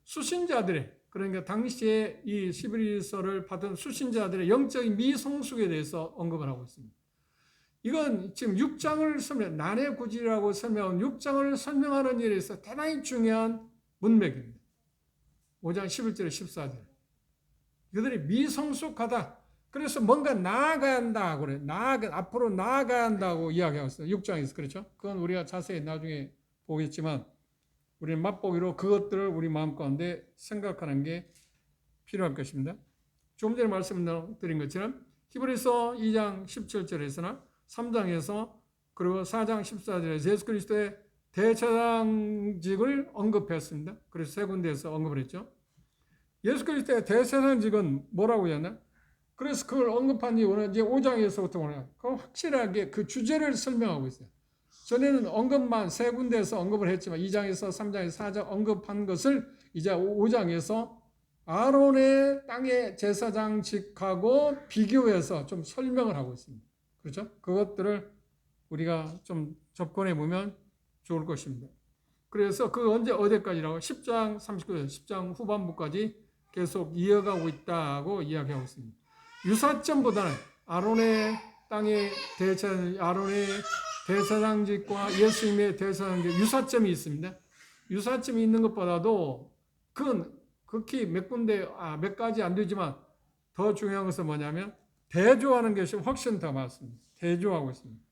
수신자들의 그러니까 당시에 이 히브리서를 받은 수신자들의 영적인 미성숙에 대해서 언급을 하고 있습니다. 이건 지금 6장을 난해 구질이라고 설명한 6장을 설명하는 일에 있어서 대단히 중요한 문맥입니다. 5장 11절에 14절. 그들이 미성숙하다. 그래서 뭔가 나아가야 한다. 그래. 앞으로 나아가야 한다고 이야기하고 있어요. 6장에서. 그렇죠? 그건 우리가 자세히 나중에 보겠지만 우리는 맛보기로 그것들을 우리 마음 가운데 생각하는 게 필요할 것입니다. 좀 전에 말씀드린 것처럼 히브리서 2장 17절에서나 3장에서 그리고 4장 14절에서 예수 그리스도의 대제사장직을 언급했습니다. 그래서 세 군데에서 언급을 했죠. 예수 그리스도의 대제사장직은 뭐라고 했나? 그래서 그걸 언급한 이유는 이제 5장에서부터 오늘 확실하게 그 주제를 설명하고 있어요. 전에는 언급만 세 군데에서 언급을 했지만 2장에서 3장에서 4장 언급한 것을 이제 5장에서 아론의 땅의 제사장직하고 비교해서 좀 설명을 하고 있습니다. 그렇죠? 그것들을 우리가 좀 접근해 보면 좋을 것입니다. 그래서 그 언제 어디까지라고 10장 39절, 10장 후반부까지 계속 이어가고 있다고 이야기하고 있습니다. 유사점보다는 아론의 땅의 아론의 대사장직과 예수님의 대사장직 유사점이 있습니다. 유사점이 있는 것보다도 그건 극히 몇 가지 안 되지만 더 중요한 것은 뭐냐면 대조하는 것이 훨씬 더 많습니다. 대조하고 있습니다.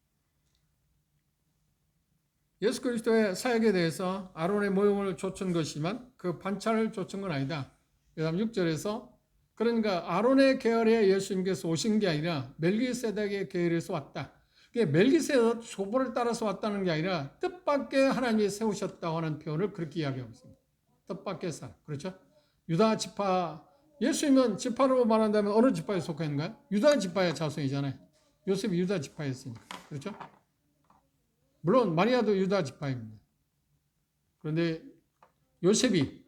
예수 그리스도의 사역에 대해서 아론의 모형을 좇은 것이지만 그 반차를 좇은 건 아니다. 그 다음 6절에서 그러니까 아론의 계열에 예수님께서 오신 게 아니라 멜기세덱의 계열에서 왔다. 멜기세덱 소보를 따라서 왔다는 게 아니라 뜻밖의 하나님이 세우셨다고 하는 표현을 그렇게 이야기하고 있습니다. 뜻밖의 사람. 그렇죠? 유다 지파, 예수님은 지파로 말한다면 어느 지파에 속해 있는가요? 유다 지파의 자손이잖아요. 요셉이 유다 지파였으니까. 그렇죠? 물론 마리아도 유다 지파입니다. 그런데 요셉이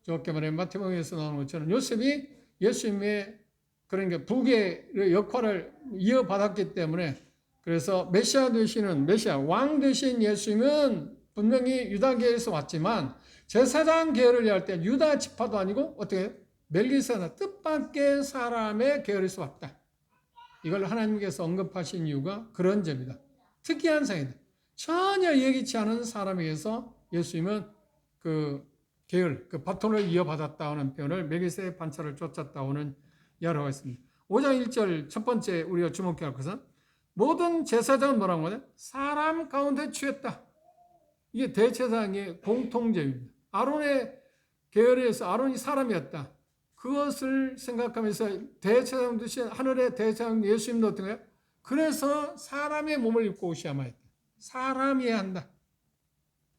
저렇게 말해 마태복음에서 나오는 것처럼 요셉이 예수님의 그러니까 부계의 역할을 이어받았기 때문에 그래서 메시아 되시는 왕 되신 예수님은 분명히 유다계에서 왔지만 제사장 계열을 할 때 유다 지파도 아니고 어떻게 멜기세덱 뜻밖의 사람의 계열에서 왔다. 이걸 하나님께서 언급하신 이유가 그런 점이다. 특이한 사이다. 전혀 예기치 않은 사람에게서 예수님은 그 계열, 그 바톤을 이어받았다는 표현을 멜기세덱 반차를 쫓았다고는 이야기하고 있습니다. 5장 1절 첫 번째 우리가 주목해야 할 것은 모든 제사장은 뭐라고 하냐? 사람 가운데 취했다. 이게 대제사장의 공통점입니다. 아론의 계열에서 아론이 사람이었다. 그것을 생각하면서 대제사장 되신 하늘의 대제사장 예수님도 어떤가요? 그래서 사람의 몸을 입고 오셔야만 했다. 사람이어야 한다.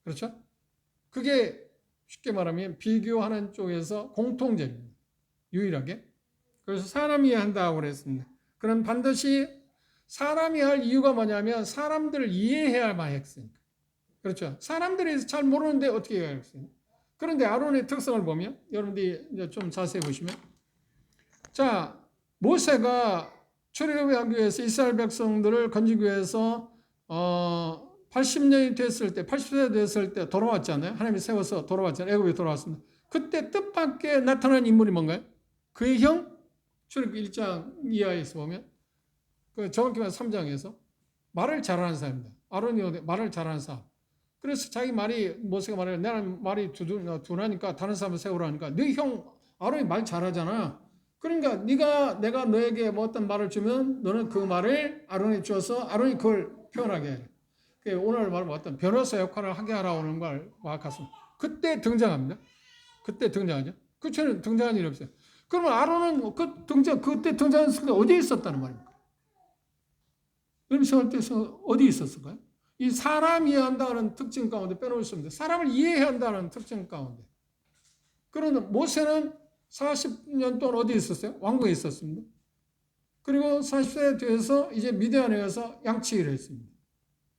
그렇죠? 그게 쉽게 말하면 비교하는 쪽에서 공통점입니다. 유일하게. 그래서 사람이어야 한다고 그랬습니다. 그럼 반드시 사람이 할 이유가 뭐냐면 사람들을 이해해야만 했으니까. 그렇죠? 사람들이 잘 모르는데 어떻게 해야 했습니까? 그런데 아론의 특성을 보면 여러분들이 이제 좀 자세히 보시면 자 모세가 출애굽하기 위해서 이스라엘 백성들을 건지기 위해서 80년이 됐을 때 80세 됐을 때 돌아왔잖아요. 하나님이 세워서 돌아왔잖아요. 애굽에 돌아왔습니다. 그때 뜻밖의 나타난 인물이 뭔가요? 그의 형 출애굽 1장 이하에서 보면 그 정확히 말하면 3장에서 말을 잘하는 사람입니다. 아론이 말을 잘하는 사람. 그래서 자기 말이 모세가 말해 나는 말이 둔하니까 다른 사람을 세우라니까 네 형 아론이 말 잘하잖아. 그러니까 내가 너에게 뭐 어떤 말을 주면 너는 그 말을 아론에 주어서 아론이 그걸 표현하게 해. 오늘 말하면 어떤 변호사 역할을 하게 하라는 걸 같습니다. 그때 등장합니다. 그때 등장하죠. 그 전에 등장한 일이 없어요. 그러면 아론은 그때 등장했을 때 어디에 있었다는 말입니까? 여러분 생활 때서 어디 있었을까요? 이 사람 이해한다는 특징 가운데 빼놓을 수 없습니다. 사람을 이해해야 한다는 특징 가운데. 그러나 모세는 40년 동안 어디 있었어요? 왕궁에 있었습니다. 그리고 40세 돼서 이제 미디안에 가서 양치기를 했습니다.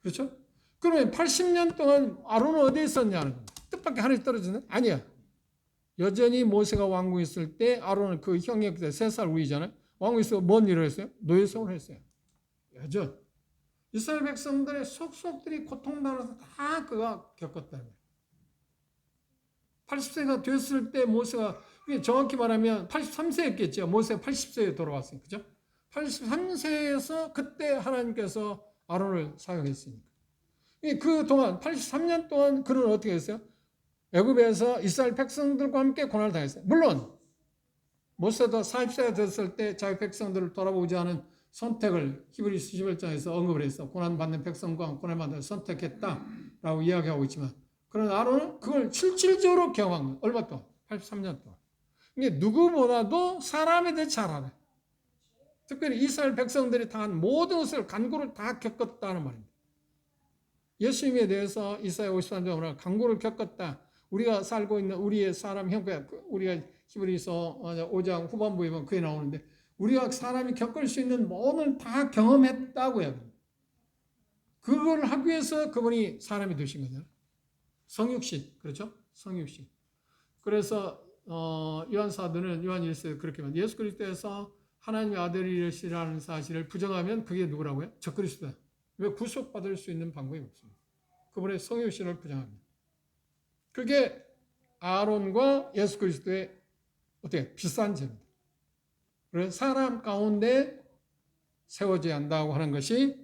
그렇죠? 그러면 80년 동안 아론은 어디에 있었냐는 겁니다. 뜻밖의 하늘이 떨어지는? 아니야. 여전히 모세가 왕궁에 있을 때 아론은 그 형이 3살 위잖아요. 왕궁에서 뭔 일을 했어요? 노예생활을 했어요. 여전. 이스라엘 백성들의 속속들이 고통당해서 다 그가 겪었다는 거예요. 80세가 됐을 때 모세가 정확히 말하면 83세였겠죠. 모세가 80세에 돌아왔으니까. 그죠? 83세에서 그때 하나님께서 아론을 사용했으니까. 그동안 83년 동안 그는 어떻게 했어요? 애굽에서 이스라엘 백성들과 함께 고난을 당했어요. 물론 모세도 40세가 됐을 때 자기 백성들을 돌아보지 않은 선택을 히브리서 11장에서 언급을 해서 고난받는 백성과 고난받는 선택했다라고 이야기하고 있지만 그러나 아론은 그걸 실질적으로 경험한 거예요. 얼마 동안? 83년 동안. 이게 누구보다도 사람에 대해 잘 알아요. 특별히 이스라엘 백성들이 당한 모든 것을 간구를 다 겪었다는 말입니다. 예수님에 대해서 이사야 53장으로 간구를 겪었다. 우리가 살고 있는 우리의 사람 형편, 우리가 히브리서 5장 후반부에 보면 그게 나오는데 우리가 사람이 겪을 수 있는 모든 다 경험했다고 해요. 그걸 하기 위해서 그분이 사람이 되신 거잖아요. 성육신, 그렇죠? 성육신. 그래서 요한 사도는 요한 1서에 그렇게 말합니다. 예수 그리스도에서 하나님의 아들이시라는 사실을 부정하면 그게 누구라고요? 적그리스도다. 왜? 구속받을 수 있는 방법이 없습니다. 그분의 성육신을 부정합니다. 그게 아론과 예수 그리스도의 어떻게 비싼 죄입니다. 그래서 사람 가운데 세워져야 한다고 하는 것이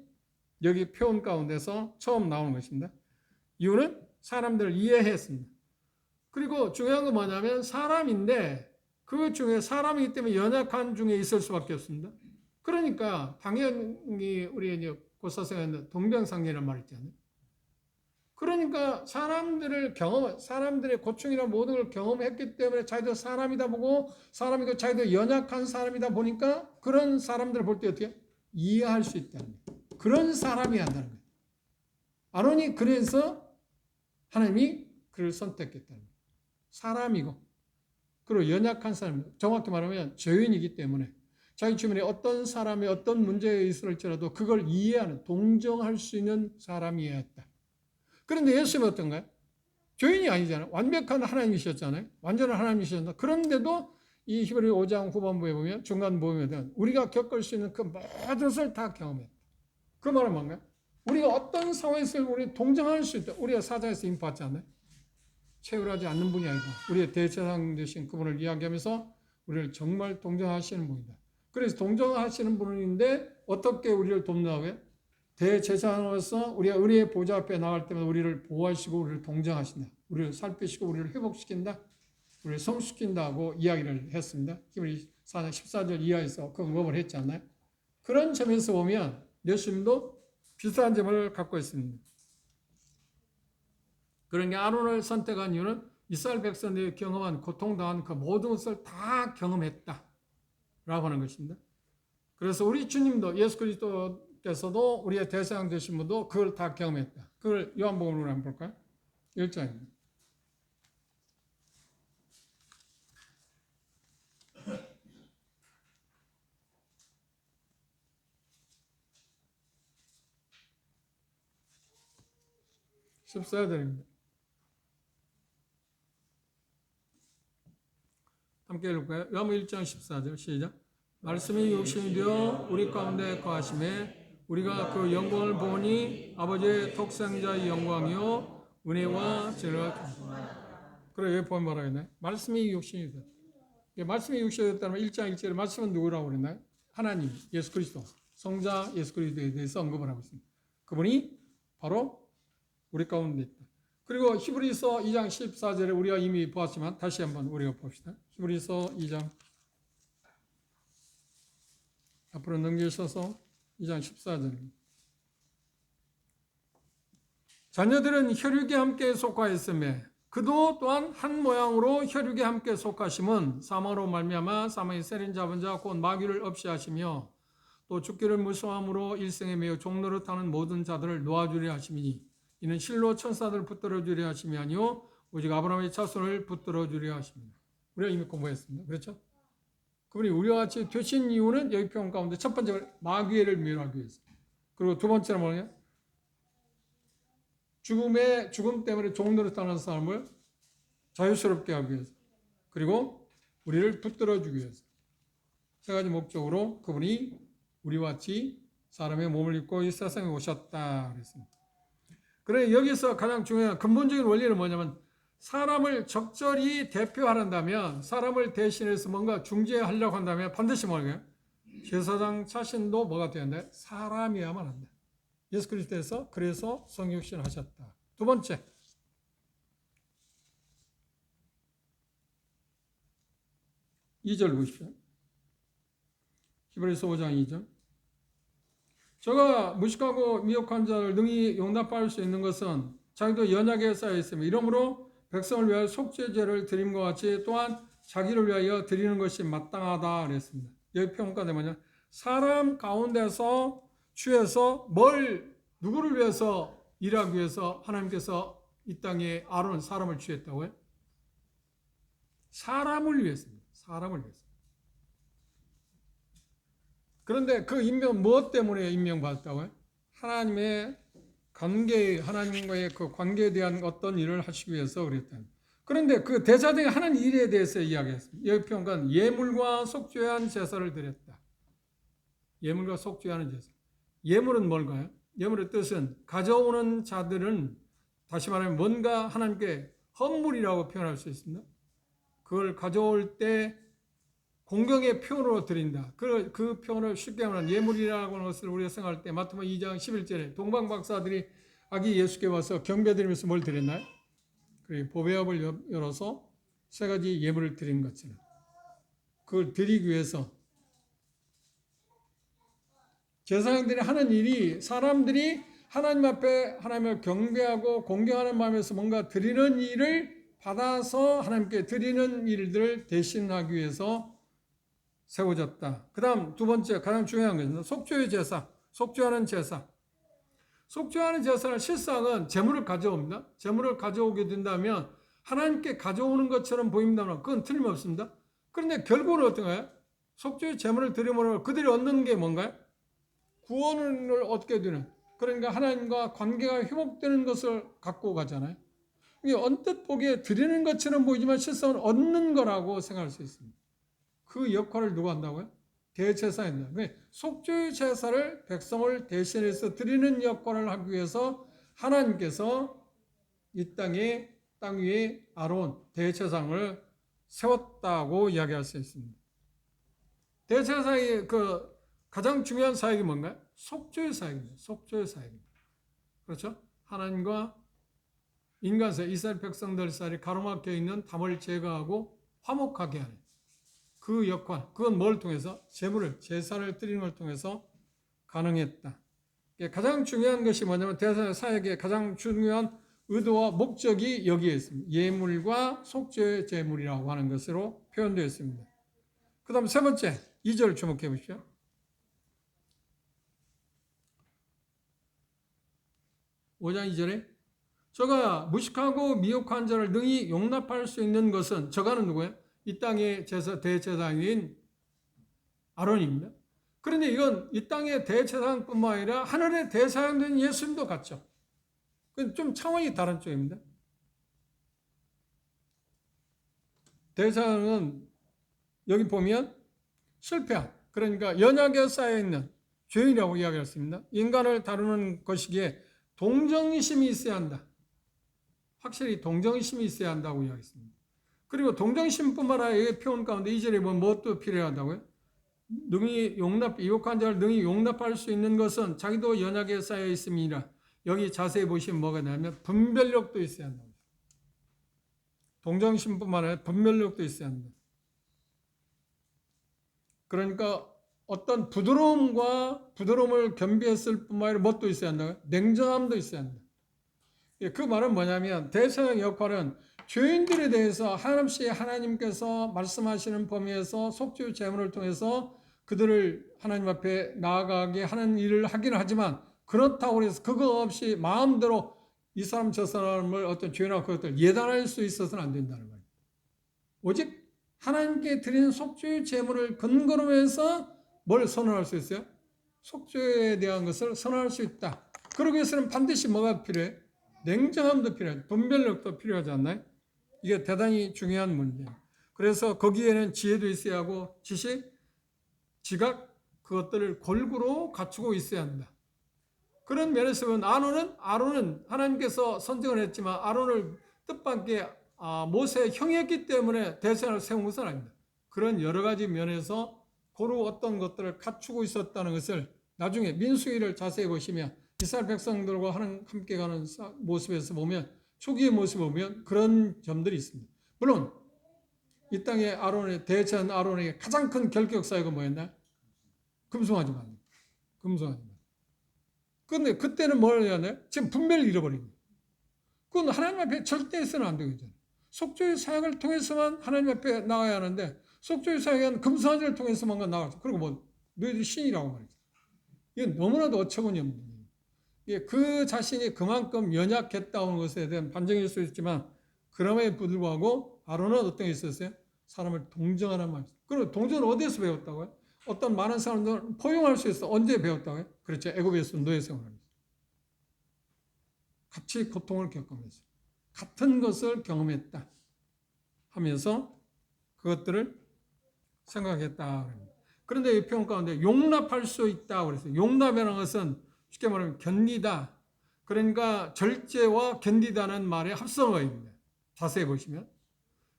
여기 표현 가운데서 처음 나오는 것입니다. 이유는 사람들을 이해했습니다. 그리고 중요한 건 뭐냐면 사람인데 그 중에 사람이기 때문에 연약한 중에 있을 수밖에 없습니다. 그러니까 당연히 우리 이제 고사생활에 동병상련이라는 말 있잖아요. 그러니까 사람들의 고충이나 모든 걸 경험했기 때문에 자기도 사람이다 보고 사람이고 자기도 연약한 사람이다 보니까 그런 사람들을 볼 때 어떻게 이해할 수 있다는 거예요. 그런 사람이 한다는 거예요. 아론이 그래서 하나님이 그를 선택했다는 거예요. 사람이고 그리고 연약한 사람, 정확히 말하면 죄인이기 때문에 자기 주변에 어떤 사람이 어떤 문제에 있을지라도 그걸 이해하는, 동정할 수 있는 사람이어야 했다. 그런데 예수님은 어떤가요? 죄인이 아니잖아요. 완벽한 하나님이셨잖아요. 완전한 하나님이셨나. 그런데도 이 히브리 5장 후반부에 보면 중간 보면 우리가 겪을 수 있는 그 모든 것을 다 경험했다. 그 말은 뭔가요? 우리가 어떤 상황에서 우리 동정할 수 있다. 우리가 사자에서 인포하지 않나요? 채울하지 않는 분이 아니다. 우리의 대제사장 되신 그분을 이야기하면서 우리를 정말 동정하시는 분이다. 그래서 동정하시는 분인데 어떻게 우리를 돕는다고요? 대제사장으로서 우리가 의리의 보좌 앞에 나갈 때마다 우리를 보호하시고 우리를 동정하신다. 우리를 살피시고 우리를 회복시킨다. 우리를 성숙시킨다고 이야기를 했습니다. 히브리 4장 14절 이하에서 그 언급을 했지 않나요? 그런 점에서 보면 예수님도 비슷한 점을 갖고 있습니다. 그러니까 아론을 선택한 이유는 이스라엘 백성들이 경험한 고통당한 그 모든 것을 다 경험했다라고 하는 것입니다. 그래서 우리 주님도 예수 그리스도께서도 우리의 대상 되신 분도 그걸 다 경험했다. 그걸 요한복음으로 한번 볼까요? 1장입니다. (14절입니다) 함께 읽을까요? 요한복음 1장 14절 시작. 말씀이 육신이 되어 우리 가운데 거하심에 우리가 그 영광을 보니 아버지의 독생자의 영광이요 은혜와 진리가 그래 여기 보면 뭐라고 했나요? 말씀이 육신이 되었다. 말씀이 육신이 되었다면 1장 1절에 말씀은 누구라고 그랬나요? 하나님, 예수 그리스도, 성자 예수 그리스도에 대해서 언급을 하고 있습니다. 그분이 바로 우리 가운데 있다. 그리고 히브리서 2장 14절에 우리가 이미 보았지만 다시 한번 우리가 봅시다. 히브리서 2장 앞으로 넘기셔서 2장 14절입니다. 자녀들은 혈육에 함께 속하였으며 그도 또한 한 모양으로 혈육에 함께 속하심은 사망으로 말미암아 사망의 세린 잡은 자 곧 마귀를 없이 하시며 또 죽기를 무서워함으로 일생에 매우 종노릇하는 모든 자들을 놓아주려 하심이니 이는 실로 천사들을 붙들어 주려 하심이 아니요 오직 아브라함의 자손을 붙들어 주려 하십니다. 우리가 이미 공부했습니다. 그렇죠? 그분이 우리와 같이 되신 이유는 여기 표현 가운데 첫 번째는 마귀를 멸하기 위해서. 그리고 두 번째는 뭐냐? 죽음 때문에 종노릇하는 사람을 자유스럽게 하기 위해서. 그리고 우리를 붙들어 주기 위해서. 세 가지 목적으로 그분이 우리와 같이 사람의 몸을 입고 이 세상에 오셨다 그랬습니다. 그래 여기서 가장 중요한 근본적인 원리는 뭐냐면 사람을 적절히 대표한다면 사람을 대신해서 뭔가 중재하려고 한다면 반드시 뭐예요? 제사장 자신도 뭐가 되어야 한다? 사람이야만 한다. 예수 그리스도에서 그래서 성육신을 하셨다. 두 번째 2절 보십시오. 히브리서 5장 2절 저가 무식하고 미혹한 자를 능히 용납할 수 있는 것은 자기도 연약에 쌓여 있으며 이러므로 백성을 위하여 속죄제를 드림과 같이 또한 자기를 위하여 드리는 것이 마땅하다 그랬습니다. 여기 평가는 뭐냐? 사람 가운데서 취해서 누구를 위해서 일하기 위해서 하나님께서 이 땅에 아론 사람을 취했다고요? 사람을 위해서입니다. 사람을 위해서. 그런데 그 임명 무엇 때문에 임명받았다고요? 하나님과의 그 관계에 대한 어떤 일을 하시기 위해서 그랬다. 그런데 그 대사등에 하는 일에 대해서 이야기했습니다. 여기 표현은 예물과 속죄한 제사를 드렸다. 예물과 속죄하는 제사. 예물은 뭘까요? 예물의 뜻은 가져오는 자들은 다시 말하면 뭔가 하나님께 헌물이라고 표현할 수 있습니다. 그걸 가져올 때 공경의 표현으로 드린다. 그 표현을 쉽게 말하면 예물이라고 하는 것을 우리가 생각할 때 마태복음 2장 11절에 동방박사들이 아기 예수께 와서 경배드리면서 뭘 드렸나요? 보배압을 열어서 세 가지 예물을 드린 것처럼 그걸 드리기 위해서 제사장들이 하는 일이 사람들이 하나님 앞에 하나님을 경배하고 공경하는 마음에서 뭔가 드리는 일을 받아서 하나님께 드리는 일들을 대신하기 위해서 세워졌다. 그 다음 두 번째 가장 중요한 것은 속죄의 제사, 속죄하는 제사. 속죄하는 제사는 실상은 제물을 가져옵니다. 제물을 가져오게 된다면 하나님께 가져오는 것처럼 보입니다만 그건 틀림없습니다. 그런데 결국은 어떤가요? 속죄의 제물을 드림으로 그들이 얻는 게 뭔가요? 구원을 얻게 되는, 그러니까 하나님과 관계가 회복되는 것을 갖고 가잖아요. 이게 언뜻 보기에 드리는 것처럼 보이지만 실상은 얻는 거라고 생각할 수 있습니다. 그 역할을 누가 한다고요? 대제사입니다. 속죄 제사를 백성을 대신해서 드리는 역할을 하기 위해서 하나님께서 이 땅 위에 아론 대제사장을 세웠다고 이야기할 수 있습니다. 대제사장의 가장 중요한 사역이 뭔가요? 속죄의 사역입니다. 속죄의 사역입니다. 그렇죠? 하나님과 인간 사이, 이스라엘 백성들 사이에 가로막혀 있는 담을 제거하고 화목하게 하는 그 역할, 그건 뭘 통해서? 제사를 드리는 걸 통해서 가능했다. 가장 중요한 것이 뭐냐면 대제사 사역의 가장 중요한 의도와 목적이 여기에 있습니다. 예물과 속죄 제물이라고 하는 것으로 표현되어 있습니다. 그 다음 세 번째, 2절 주목해 보십시오. (5장 2절에) 저가 무식하고 미혹한 자를 능히 용납할 수 있는 것은, 저가는 누구예요? 이 땅의 대제사장인 아론입니다. 그런데 이건 이 땅의 대제사장뿐만 아니라 하늘의 대제사장된 예수님도 같죠. 좀 차원이 다른 쪽입니다. 대제사장은 여기 보면 실패한, 그러니까 연약에 쌓여있는 죄인이라고 이야기했습니다. 인간을 다루는 것이기에 동정심이 있어야 한다. 확실히 동정심이 있어야 한다고 이야기했습니다. 그리고 동정심뿐만 아니라 이 표현 가운데 2절에 보면 무엇도 필요하다고요? 유혹한 자를 능히 용납할 수 있는 것은 자기도 연약에 쌓여 있음이니라. 여기 자세히 보시면 뭐가 나냐면 분별력도 있어야 한다. 동정심뿐만 아니라 분별력도 있어야 한다. 그러니까 어떤 부드러움을 겸비했을 뿐만 아니라 무엇도 있어야 한다고요? 냉정함도 있어야 한다. 그 말은 뭐냐면 대제사장 역할은 죄인들에 대해서 한없이 하나님께서 말씀하시는 범위에서 속죄 제물을 통해서 그들을 하나님 앞에 나아가게 하는 일을 하긴 하지만, 그렇다고 해서 그거 없이 마음대로 이 사람 저 사람을 어떤 죄나 그것들 예단할 수 있어서는 안 된다는 거예요. 오직 하나님께 드리는 속죄 제물을 근거로 해서 뭘 선언할 수 있어요? 속죄에 대한 것을 선언할 수 있다. 그러기 위해서는 반드시 뭐가 필요해? 냉정함도 필요해. 분별력도 필요하지 않나요? 이게 대단히 중요한 문제예요. 그래서 거기에는 지혜도 있어야 하고 지식, 지각, 그것들을 골고루 갖추고 있어야 한다. 그런 면에서 보면 아론은 하나님께서 선정을 했지만 아론을 뜻밖의 모세의 형이었기 때문에 대제사장을 세운 것은 아닙니다. 그런 여러 가지 면에서 고루 어떤 것들을 갖추고 있었다는 것을 나중에 민수기를 자세히 보시면 이스라엘 백성들과 함께 가는 모습에서 보면, 초기의 모습을 보면 그런 점들이 있습니다. 물론 이 땅에 대제사장 아론에게 가장 큰 결격 사유가 뭐였나요? 금송아지 말. 금송아지 말. 그런데 그때는 뭘 해야 하나요? 지금 분별을 잃어버린 거예요. 그건 하나님 앞에 절대 해서는 안 되거든요. 속죄의 사역을 통해서만 하나님 앞에 나가야 하는데, 속죄의 사역은 금송아지를 통해서만 나가죠. 그리고 너희들 신이라고 말이죠. 이건 너무나도 어처구니 없는 거예요. 그 자신이 그만큼 연약했다는 것에 대한 반증일 수 있지만, 그럼에도 불구하고 아론은 어떤 게 있었어요? 사람을 동정하는 마음. 그리고 동정을 어디에서 배웠다고요? 어떤 많은 사람들은 포용할 수 있어. 언제 배웠다고요? 그렇죠. 애굽에서 노예 생활하면서. 같이 고통을 겪으면서 같은 것을 경험했다. 하면서 그것들을 생각했다. 그런데 이 표현 가운데 용납할 수 있다 그랬어요. 용납이라는 것은 쉽게 말하면 견디다. 그러니까 절제와 견디다는 말의 합성어입니다. 자세히 보시면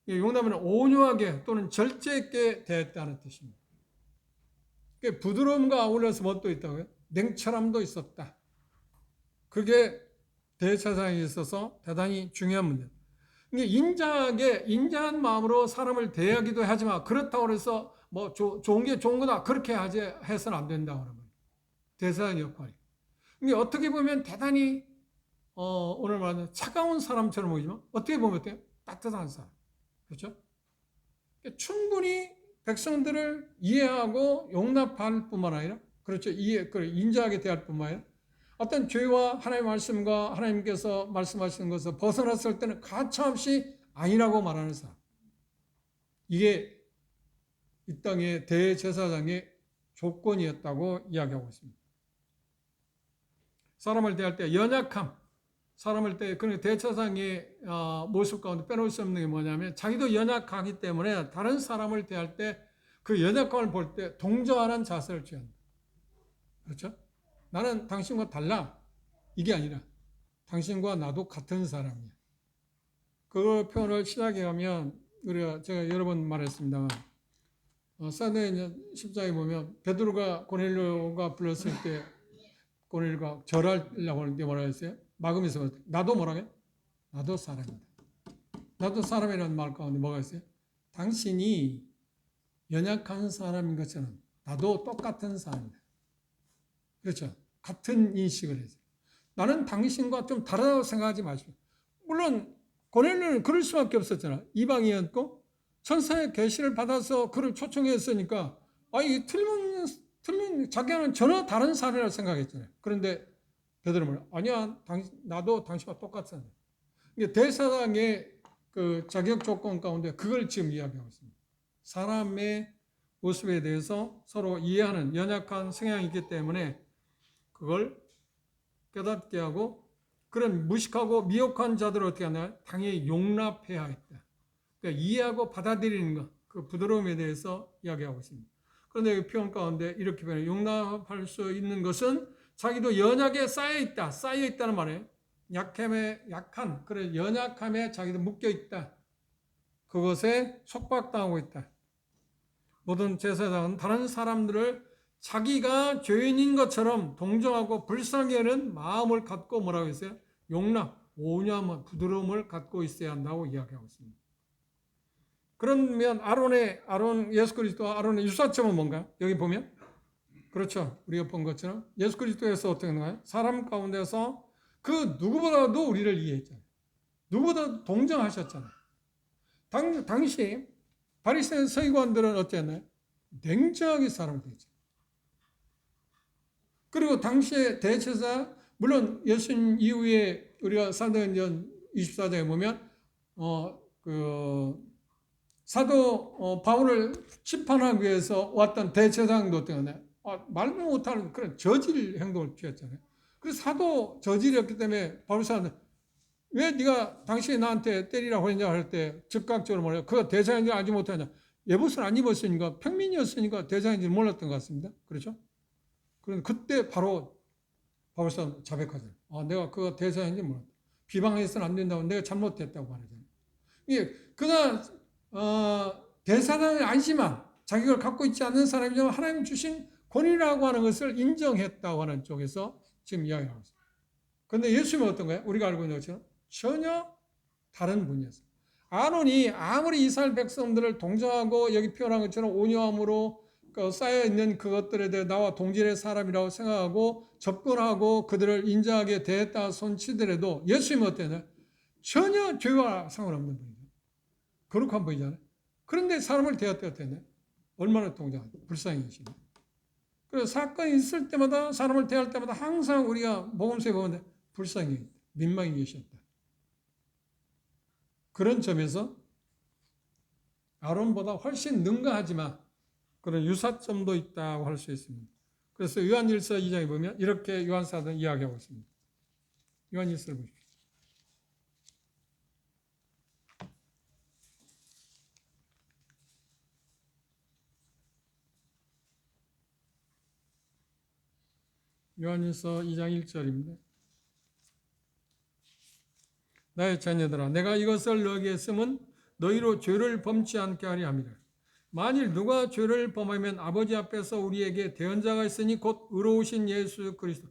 용납은 온유하게 또는 절제 있게 대했다는 뜻입니다. 부드러움과 아울러서 뭣도 있다고요? 냉철함도 있었다. 그게 대제사장에 있어서 대단히 중요한 문제입니다. 인자한 마음으로 사람을 대하기도 하지만 그렇다고 해서 뭐 좋은 게 좋은 거다 그렇게 해서는 안 된다고 하는 거예요. 대제사장 역할이. 이게 어떻게 보면 대단히 오늘 말하는 차가운 사람처럼 보이지만 어떻게 보면 어때요? 따뜻한 사람. 그렇죠? 충분히 백성들을 이해하고 용납할 뿐만 아니라 그렇죠. 인자하게 대할 뿐만 아니라 어떤 죄와 하나님의 말씀과 하나님께서 말씀하시는 것을 벗어났을 때는 가차없이 아니라고 말하는 사람. 이게 이 땅의 대제사장의 조건이었다고 이야기하고 있습니다. 사람을 대할 때 연약함, 사람을 때 그러니까 대제사장의 모습 가운데 빼놓을 수 없는 게 뭐냐면 자기도 연약하기 때문에 다른 사람을 대할 때 그 연약함을 볼 때 동정하는 자세를 취한다. 그렇죠? 나는 당신과 달라. 이게 아니라 당신과 나도 같은 사람이야. 그 표현을 시작해 가면 제가 여러 번 말했습니다만 사도행전 10장에 보면 베드로가 고넬료가 불렀을 때 고넬료가 절하려고 하는데 뭐라 했어요? 막으면서 나도 뭐라고 해? 나도 사람이다. 나도 사람이라는 말 가운데 뭐가 있어요? 당신이 연약한 사람인 것처럼 나도 똑같은 사람이다. 그렇죠? 같은 인식을 해서 나는 당신과 좀 다르다고 생각하지 마시고 물론 고넬료는 그럴 수밖에 없었잖아. 이방이었고 천사의 계시를 받아서 그를 초청했으니까 이 틀린 자기는 전혀 다른 사람이라고 생각했잖아요. 그런데 베드로는 아니야, 나도 당신과 똑같아. 대사장의 그 자격 조건 가운데 그걸 지금 이야기하고 있습니다. 사람의 모습에 대해서 서로 이해하는 연약한 성향이 있기 때문에 그걸 깨닫게 하고 그런 무식하고 미혹한 자들을 어떻게 하냐? 당연히 용납해야 했다. 그러니까 이해하고 받아들이는 것, 그 부드러움에 대해서 이야기하고 있습니다. 그런데 이 표현 가운데 이렇게 표현해요. 용납할 수 있는 것은 자기도 연약에 쌓여 있다는 말이에요. 약한, 그래 연약함에 자기도 묶여 있다. 그것에 속박당하고 있다. 모든 제사장은 다른 사람들을 자기가 죄인인 것처럼 동정하고 불쌍히 여는 마음을 갖고 뭐라고 했어요? 용납, 온유함, 부드러움을 갖고 있어야 한다고 이야기하고 있습니다. 그러면 예수 그리스도와 아론의 유사점은 뭔가요? 여기 보면 그렇죠. 우리가 본 것처럼 예수 그리스도에서 어떻게 하는가요? 사람 가운데서 그 누구보다도 우리를 이해했잖아요. 누구보다 동정하셨잖아요. 당시 바리새인 서기관들은 어땠나요? 냉정하게 사람을 대했죠. 그리고 당시에 대제사 물론 예수님 이후에 우리가 사도행전 24장에 보면 사도 바울을 심판하기 위해서 왔던 대제사장도 때문에 말도 못하는 그런 저질 행동을 취했잖아요. 그래서 사도 저질이었기 때문에 바울 사람들 왜 네가 당신이 나한테 때리라고 했냐 할 때 즉각적으로 말해요. 그가 대제사장인지 알지 못하냐. 예복을 안 입었으니까 평민이었으니까 대제사장인지 몰랐던 것 같습니다. 그렇죠? 그런데 그때 바로 바울 사람 자백하잖아요. 내가 그가 대제사장인지 몰랐다. 비방해서는 안 된다고 내가 잘못했다고 말하잖아요. 이게 그가 대사장이 아니지만 자격을 갖고 있지 않는 사람이지만 하나님 주신 권위라고 하는 것을 인정했다고 하는 쪽에서 지금 이야기하고 있습니다. 그런데 예수님은 어떤 거예요? 우리가 알고 있는 것처럼 전혀 다른 분이었어요. 아론이 아무리 이스라엘 백성들을 동정하고 여기 표현한 것처럼 온유함으로 쌓여있는 그것들에 대해 나와 동질의 사람이라고 생각하고 접근하고 그들을 인자하게 대했다 손치더라도 예수님은 어땠나요? 전혀 죄와 상관없는 분이죠. 거룩한 분이잖아요. 그런데 사람을 대할 때 어땠나요? 얼마나 동정하죠. 불쌍히 계시네. 그래서 사건이 있을 때마다 사람을 대할 때마다 항상 우리가 복음서에 보면 불쌍히 민망히 계셨다. 그런 점에서 아론보다 훨씬 능가하지만 그런 유사점도 있다고 할 수 있습니다. 그래서 요한일서 2장에 보면 이렇게 요한사도는 이야기하고 있습니다. 요한일서를 보십시오. 요한일서 2장 1절입니다. 나의 자녀들아 내가 이것을 너희에게 쓰면 너희로 죄를 범치 않게 하려 함이라. 만일 누가 죄를 범하면 아버지 앞에서 우리에게 대언자가 있으니 곧 의로우신 예수 그리스도.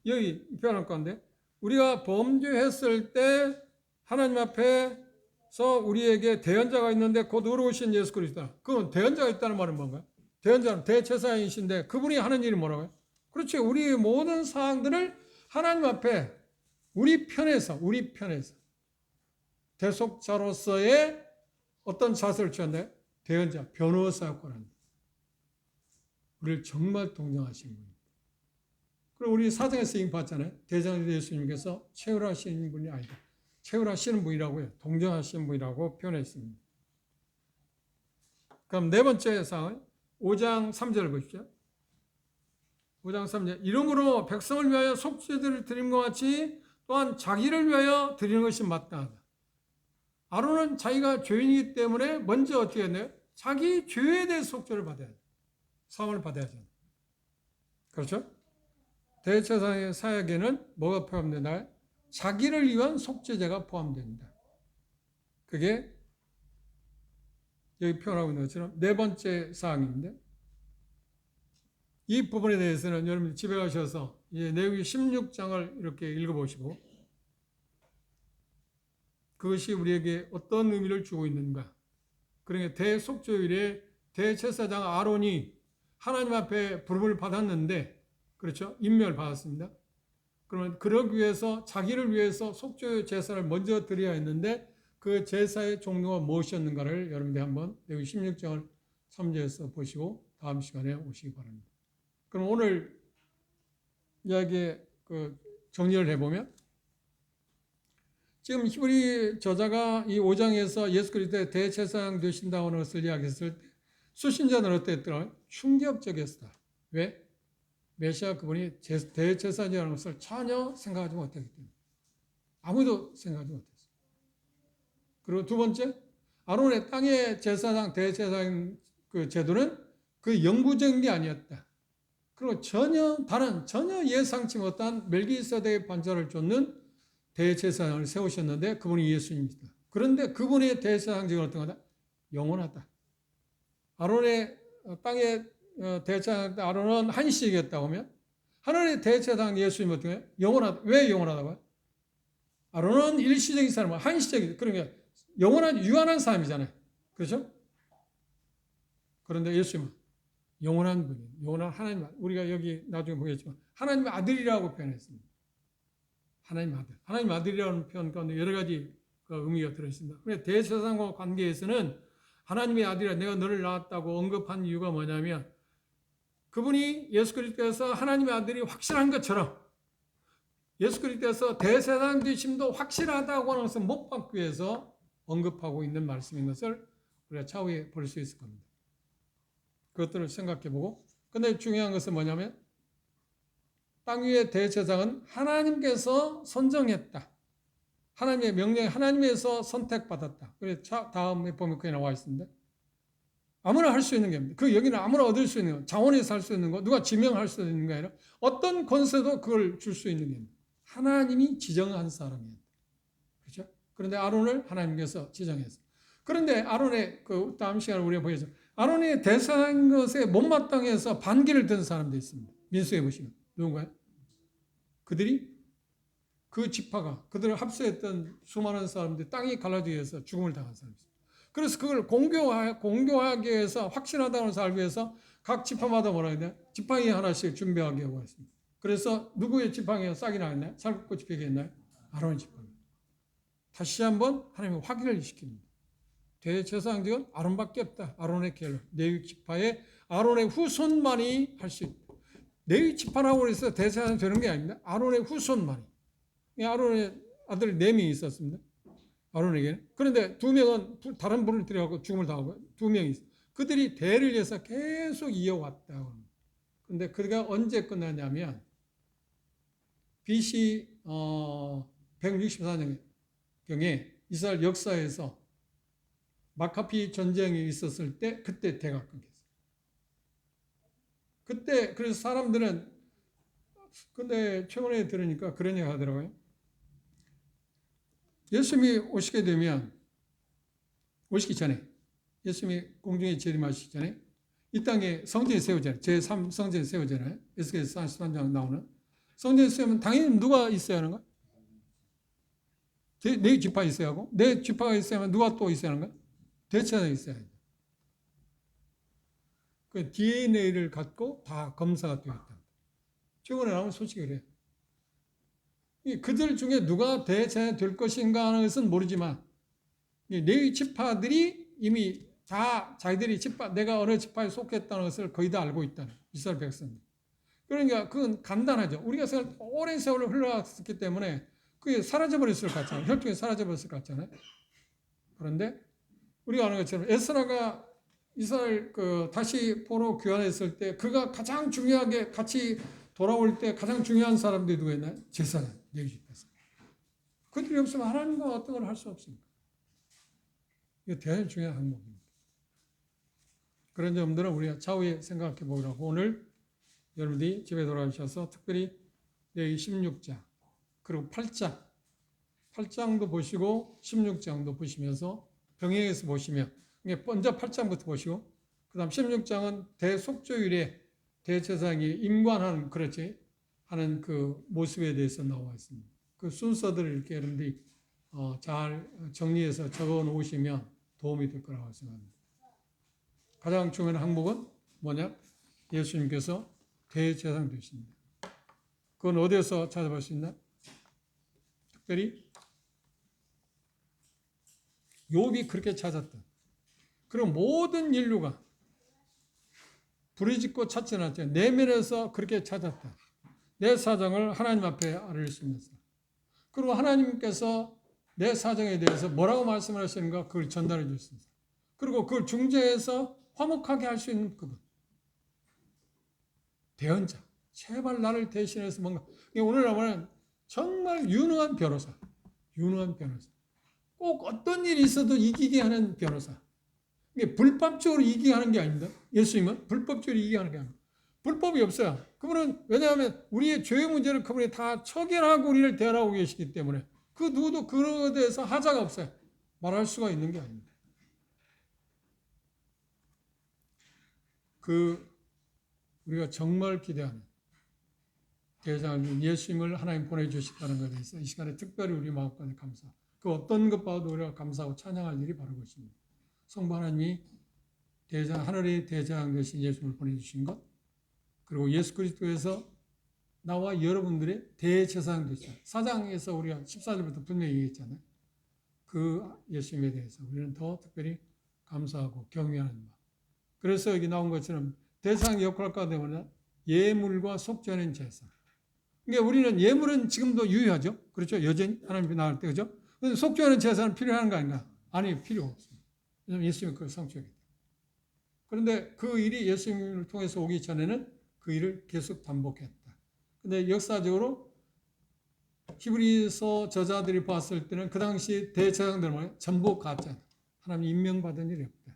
여기 표현할 건데 우리가 범죄했을 때 하나님 앞에서 우리에게 대언자가 있는데 곧 의로우신 예수 그리스도. 그건 대언자가 있다는 말은 뭔가요? 대언자는 대제사장이신데 그분이 하는 일이 뭐라고요? 그렇지. 우리의 모든 사항들을 하나님 앞에 우리 편에서 대속자로서의 어떤 자세를 취한다요? 대언자, 변호사 역할을 합니다. 우리를 정말 동정하시는 분입니다. 그리고 우리 사정에 쓰임 봤잖아요. 대장 예수님께서 채울하시는 분이 아니다. 채울하시는 분이라고요. 동정하시는 분이라고 표현했습니다. 그럼 네 번째 사항은 5장 3절을 보십시오. 5장 3절. 이러므로 백성을 위하여 속죄제를 드린 것 같이 또한 자기를 위하여 드리는 것이 마땅하다. 아론은 자기가 죄인이기 때문에 먼저 어떻게 했나요? 자기 죄에 대해서 속죄를 받아야 돼요. 사함을 받아야죠. 그렇죠? 대제사장의 사역에는 뭐가 포함되나요? 자기를 위한 속죄제가 포함됩니다. 그게 여기 표현하고 있는 것처럼 네 번째 사항인데 이 부분에 대해서는 여러분 집에 가셔서 레위기 16장을 이렇게 읽어보시고 그것이 우리에게 어떤 의미를 주고 있는가. 그러니까 대속죄일에 대제사장 아론이 하나님 앞에 부름을 받았는데 그렇죠? 임명을 받았습니다. 그러면 그러기 위해서 자기를 위해서 속죄 제사를 먼저 드려야 했는데 그 제사의 종류가 무엇이었는가를 여러분들이 한번 레위기 16장을 3절에서 보시고 다음 시간에 오시기 바랍니다. 그럼 오늘 이야기의 정리를 해보면 지금 히브리 저자가 이 5장에서 예수 그리스도의 대제사장 되신다고 하는 것을 이야기했을 때 수신자는 어땠더라? 충격적이었다. 왜? 메시아 그분이 대제사장이라는 것을 전혀 생각하지 못했기 때문에. 아무도 생각하지 못했어요. 그리고 두 번째, 아론의 땅의 제사장, 대제사장 그 제도는 그 영구적인 게 아니었다. 그리고 전혀 예상치 못한 멜기세덱의 반차를 쫓는 대제사장을 세우셨는데 그분이 예수님입니다. 그런데 그분의 대제사장직은 어떤 거다? 영원하다. 아론의 땅의 대제사장 아론은 한시적이었다고 하면 하나님의 대제사장 예수님 어떤 거예요? 영원하다. 왜 영원하다고요? 아론은 일시적인 사람은 한시적인 그러니까 영원한 유한한 사람이잖아요. 그렇죠? 그런데 예수님은 영원한 분이에요. 영원한 하나님 우리가 여기 나중에 보겠지만 하나님의 아들이라고 표현했습니다. 하나님 아들. 하나님 아들이라는 표현 가운데 여러 가지 의미가 들어있습니다. 그런데 대제사장과 관계에서는 하나님의 아들이라 내가 너를 낳았다고 언급한 이유가 뭐냐면 그분이 예수 그리스도에서 하나님의 아들이 확실한 것처럼 예수 그리스도에서 대제사장 되심도 확실하다고 하는 것을 못 받기 위해서 언급하고 있는 말씀인 것을 우리가 차후에 볼 수 있을 겁니다. 그것들을 생각해보고 근데 중요한 것은 뭐냐면 땅 위의 대제사장은 하나님께서 선정했다. 하나님의 명령에 하나님에서 선택받았다. 그래서 다음에 보면 그게 나와 있습니다. 아무나 할 수 있는 게 아닙니다. 그 여기는 아무나 얻을 수 있는 거, 자원에서 할 수 있는 거, 누가 지명할 수 있는 게 아니라 어떤 권세도 그걸 줄 수 있는 게 아닙니다. 하나님이 지정한 사람이었다. 그렇죠? 그런데 아론을 하나님께서 지정했어요. 그런데 아론의 그 다음 시간에 우리가 보여줘. 아론이 대사한 것에 못마땅해서 반기를 든 사람도 있습니다. 민수에 보시면 누군가요? 그들이 그 지파가 그들을 합세했던 수많은 사람들이 땅이 갈라지기 위해서 죽음을 당한 사람입니다. 그래서 그걸 공교하게 해서 확신하다고 알기 위해서 각 지파마다 뭐라 해야 되나? 지팡이 하나씩 준비하게 하고 있습니다. 그래서 누구의 지팡이가 싹이 나겠나요? 살갗꽃이 피겠나요? 아론의 지팡이. 다시 한번 하나님의 확인을 시킵니다. 대제사장직은 아론밖에 없다. 아론의 계열, 레위 지파의 아론의 후손만이 할 수 있다. 레위 지파라고 해서 대제사장 되는 게 아닙니다. 아론의 후손만이. 아론의 아들 4명이 있었습니다. 아론에게는. 그런데 2명은 다른 분을 들여갖고 죽음을 당하고 2명이 있어요. 그들이 대를 위해서 계속 이어왔다. 그런데 그가 언제 끝나냐면 BC 164년경에 이스라엘 역사에서 마카피 전쟁이 있었을 때 그때 대가 끊겼어요. 그때 그래서 사람들은 근데 최근에 들으니까 그런 얘기 하더라고요. 예수님이 오시기 전에, 예수님이 공중에 재림하시기 전에 이 땅에 성전이 세워잖아요. 제3 성전이 세워잖아요. 에스겔서 43장 나오는. 성전이 세우면 당연히 누가 있어야 하는가? 네 지파 있어야 하고, 네 지파가 있어야 하면 누가 또 있어야 하는가? 대체자가 있어야 해요. 그 DNA를 갖고 다 검사가 되어 있다. 최근에 나온 소식이 그래요. 그들 중에 누가 대체자 될 것인가 하는 것은 모르지만, 네 지파들이 이미 다 자기들이 내가 어느 지파에 속했다는 것을 거의 다 알고 있다는 이스라엘 백성들. 그러니까 그건 간단하죠. 우리가 오랜 세월을 흘러갔기 때문에 그게 사라져버렸을 것 같잖아요. 혈통이 사라져버렸을 것 같잖아요. 그런데 우리가 아는 것처럼 에스라가 이스라엘 다시 포로 귀환했을 때 그가 가장 중요하게 같이 돌아올 때 가장 중요한 사람들이 누구였나요? 제사장, 레위지 백성. 그들이 없으면 하나님과 어떤 걸 할 수 없습니다. 이게 대단히 중요한 항목입니다. 그런 점들은 우리가 차후에 생각해 보려고 오늘 여러분들이 집에 돌아오셔서 특별히 내 16장 그리고 8장도 보시고 16장도 보시면서 병행해서 보시면 먼저 8장부터 보시고 그 다음 16장은 대속죄율에 대제사장이 임관하는 하는 그 모습에 대해서 나와 있습니다. 그 순서들을 이렇게 여러분들이 잘 정리해서 적어 놓으시면 도움이 될 거라고 생각합니다. 가장 중요한 항목은 뭐냐? 예수님께서 대제사장 되십니다. 그건 어디에서 찾아볼 수 있나? 특별히 욥이 그렇게 찾았다. 그리고 모든 인류가 부르짖고 찾지는 않죠. 내면에서 그렇게 찾았다. 내 사정을 하나님 앞에 알리시면서. 그리고 하나님께서 내 사정에 대해서 뭐라고 말씀을 하시는가 그걸 전달해 주셨습니다. 그리고 그걸 중재해서 화목하게 할 수 있는 그분. 대언자. 제발 나를 대신해서 뭔가. 오늘 보면 정말 유능한 변호사. 꼭 어떤 일이 있어도 이기게 하는 변호사. 이게 불법적으로 이기게 하는 게 아닙니다. 예수님은 불법적으로 이기게 하는 게 아닙니다. 불법이 없어요. 그분은 왜냐하면 우리의 죄의 문제를 그분이 다 처결하고 우리를 대하고 계시기 때문에 그 누구도 그에 대해서 하자가 없어요. 말할 수가 있는 게 아닙니다. 우리가 정말 기대하는 대장님 예수님을 하나님 보내주셨다는 것에 대해서 이 시간에 특별히 우리 마음까지 감사. 그 어떤 것 봐도 우리가 감사하고 찬양할 일이 바로 그것입니다. 성부 하나님이 하늘의 대장 되신 예수님을 보내주신 것, 그리고 예수 그리스도에서 나와 여러분들의 대제사장 되신 4장에서 우리가 14절부터 분명히 얘기했잖아요. 그 예수님에 대해서 우리는 더 특별히 감사하고 경외하는 마음. 그래서 여기 나온 것처럼 대상 역할 가운데 뭐냐? 예물과 속죄하는 제사. 그러니까 우리는 예물은 지금도 유효하죠. 그렇죠? 여전히 하나님 나올 때 그죠? 근데 속죄하는 제사는 필요한 거 아닌가? 아니, 필요 없습니다. 왜냐하면 예수님이 그걸 성취하기 때문에. 그런데 그 일이 예수님을 통해서 오기 전에는 그 일을 계속 반복했다. 근데 역사적으로 히브리서 저자들이 봤을 때는 그 당시 대제사장들은 전부 가짜다. 하나님 임명받은 일이 없다.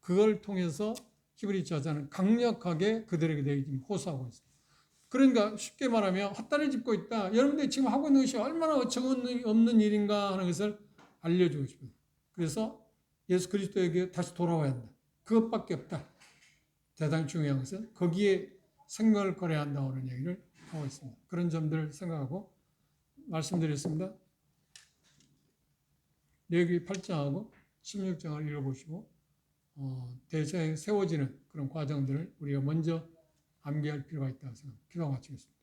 그걸 통해서 히브리 저자는 강력하게 그들에게 호소하고 있습니다. 그러니까 쉽게 말하면 헛다리 짚고 있다. 여러분들이 지금 하고 있는 것이 얼마나 어처구니없는 일인가 하는 것을 알려주고 싶어요. 그래서 예수 그리스도에게 다시 돌아와야 한다. 그것밖에 없다. 대단히 중요한 것은 거기에 생명을 걸어야 한다는 얘기를 하고 있습니다. 그런 점들을 생각하고 말씀드렸습니다. 레위기 8장하고 16장을 읽어보시고 대세에 세워지는 그런 과정들을 우리가 먼저 암기할 필요가 있다고 생각합니다. 기도 마치겠습니다.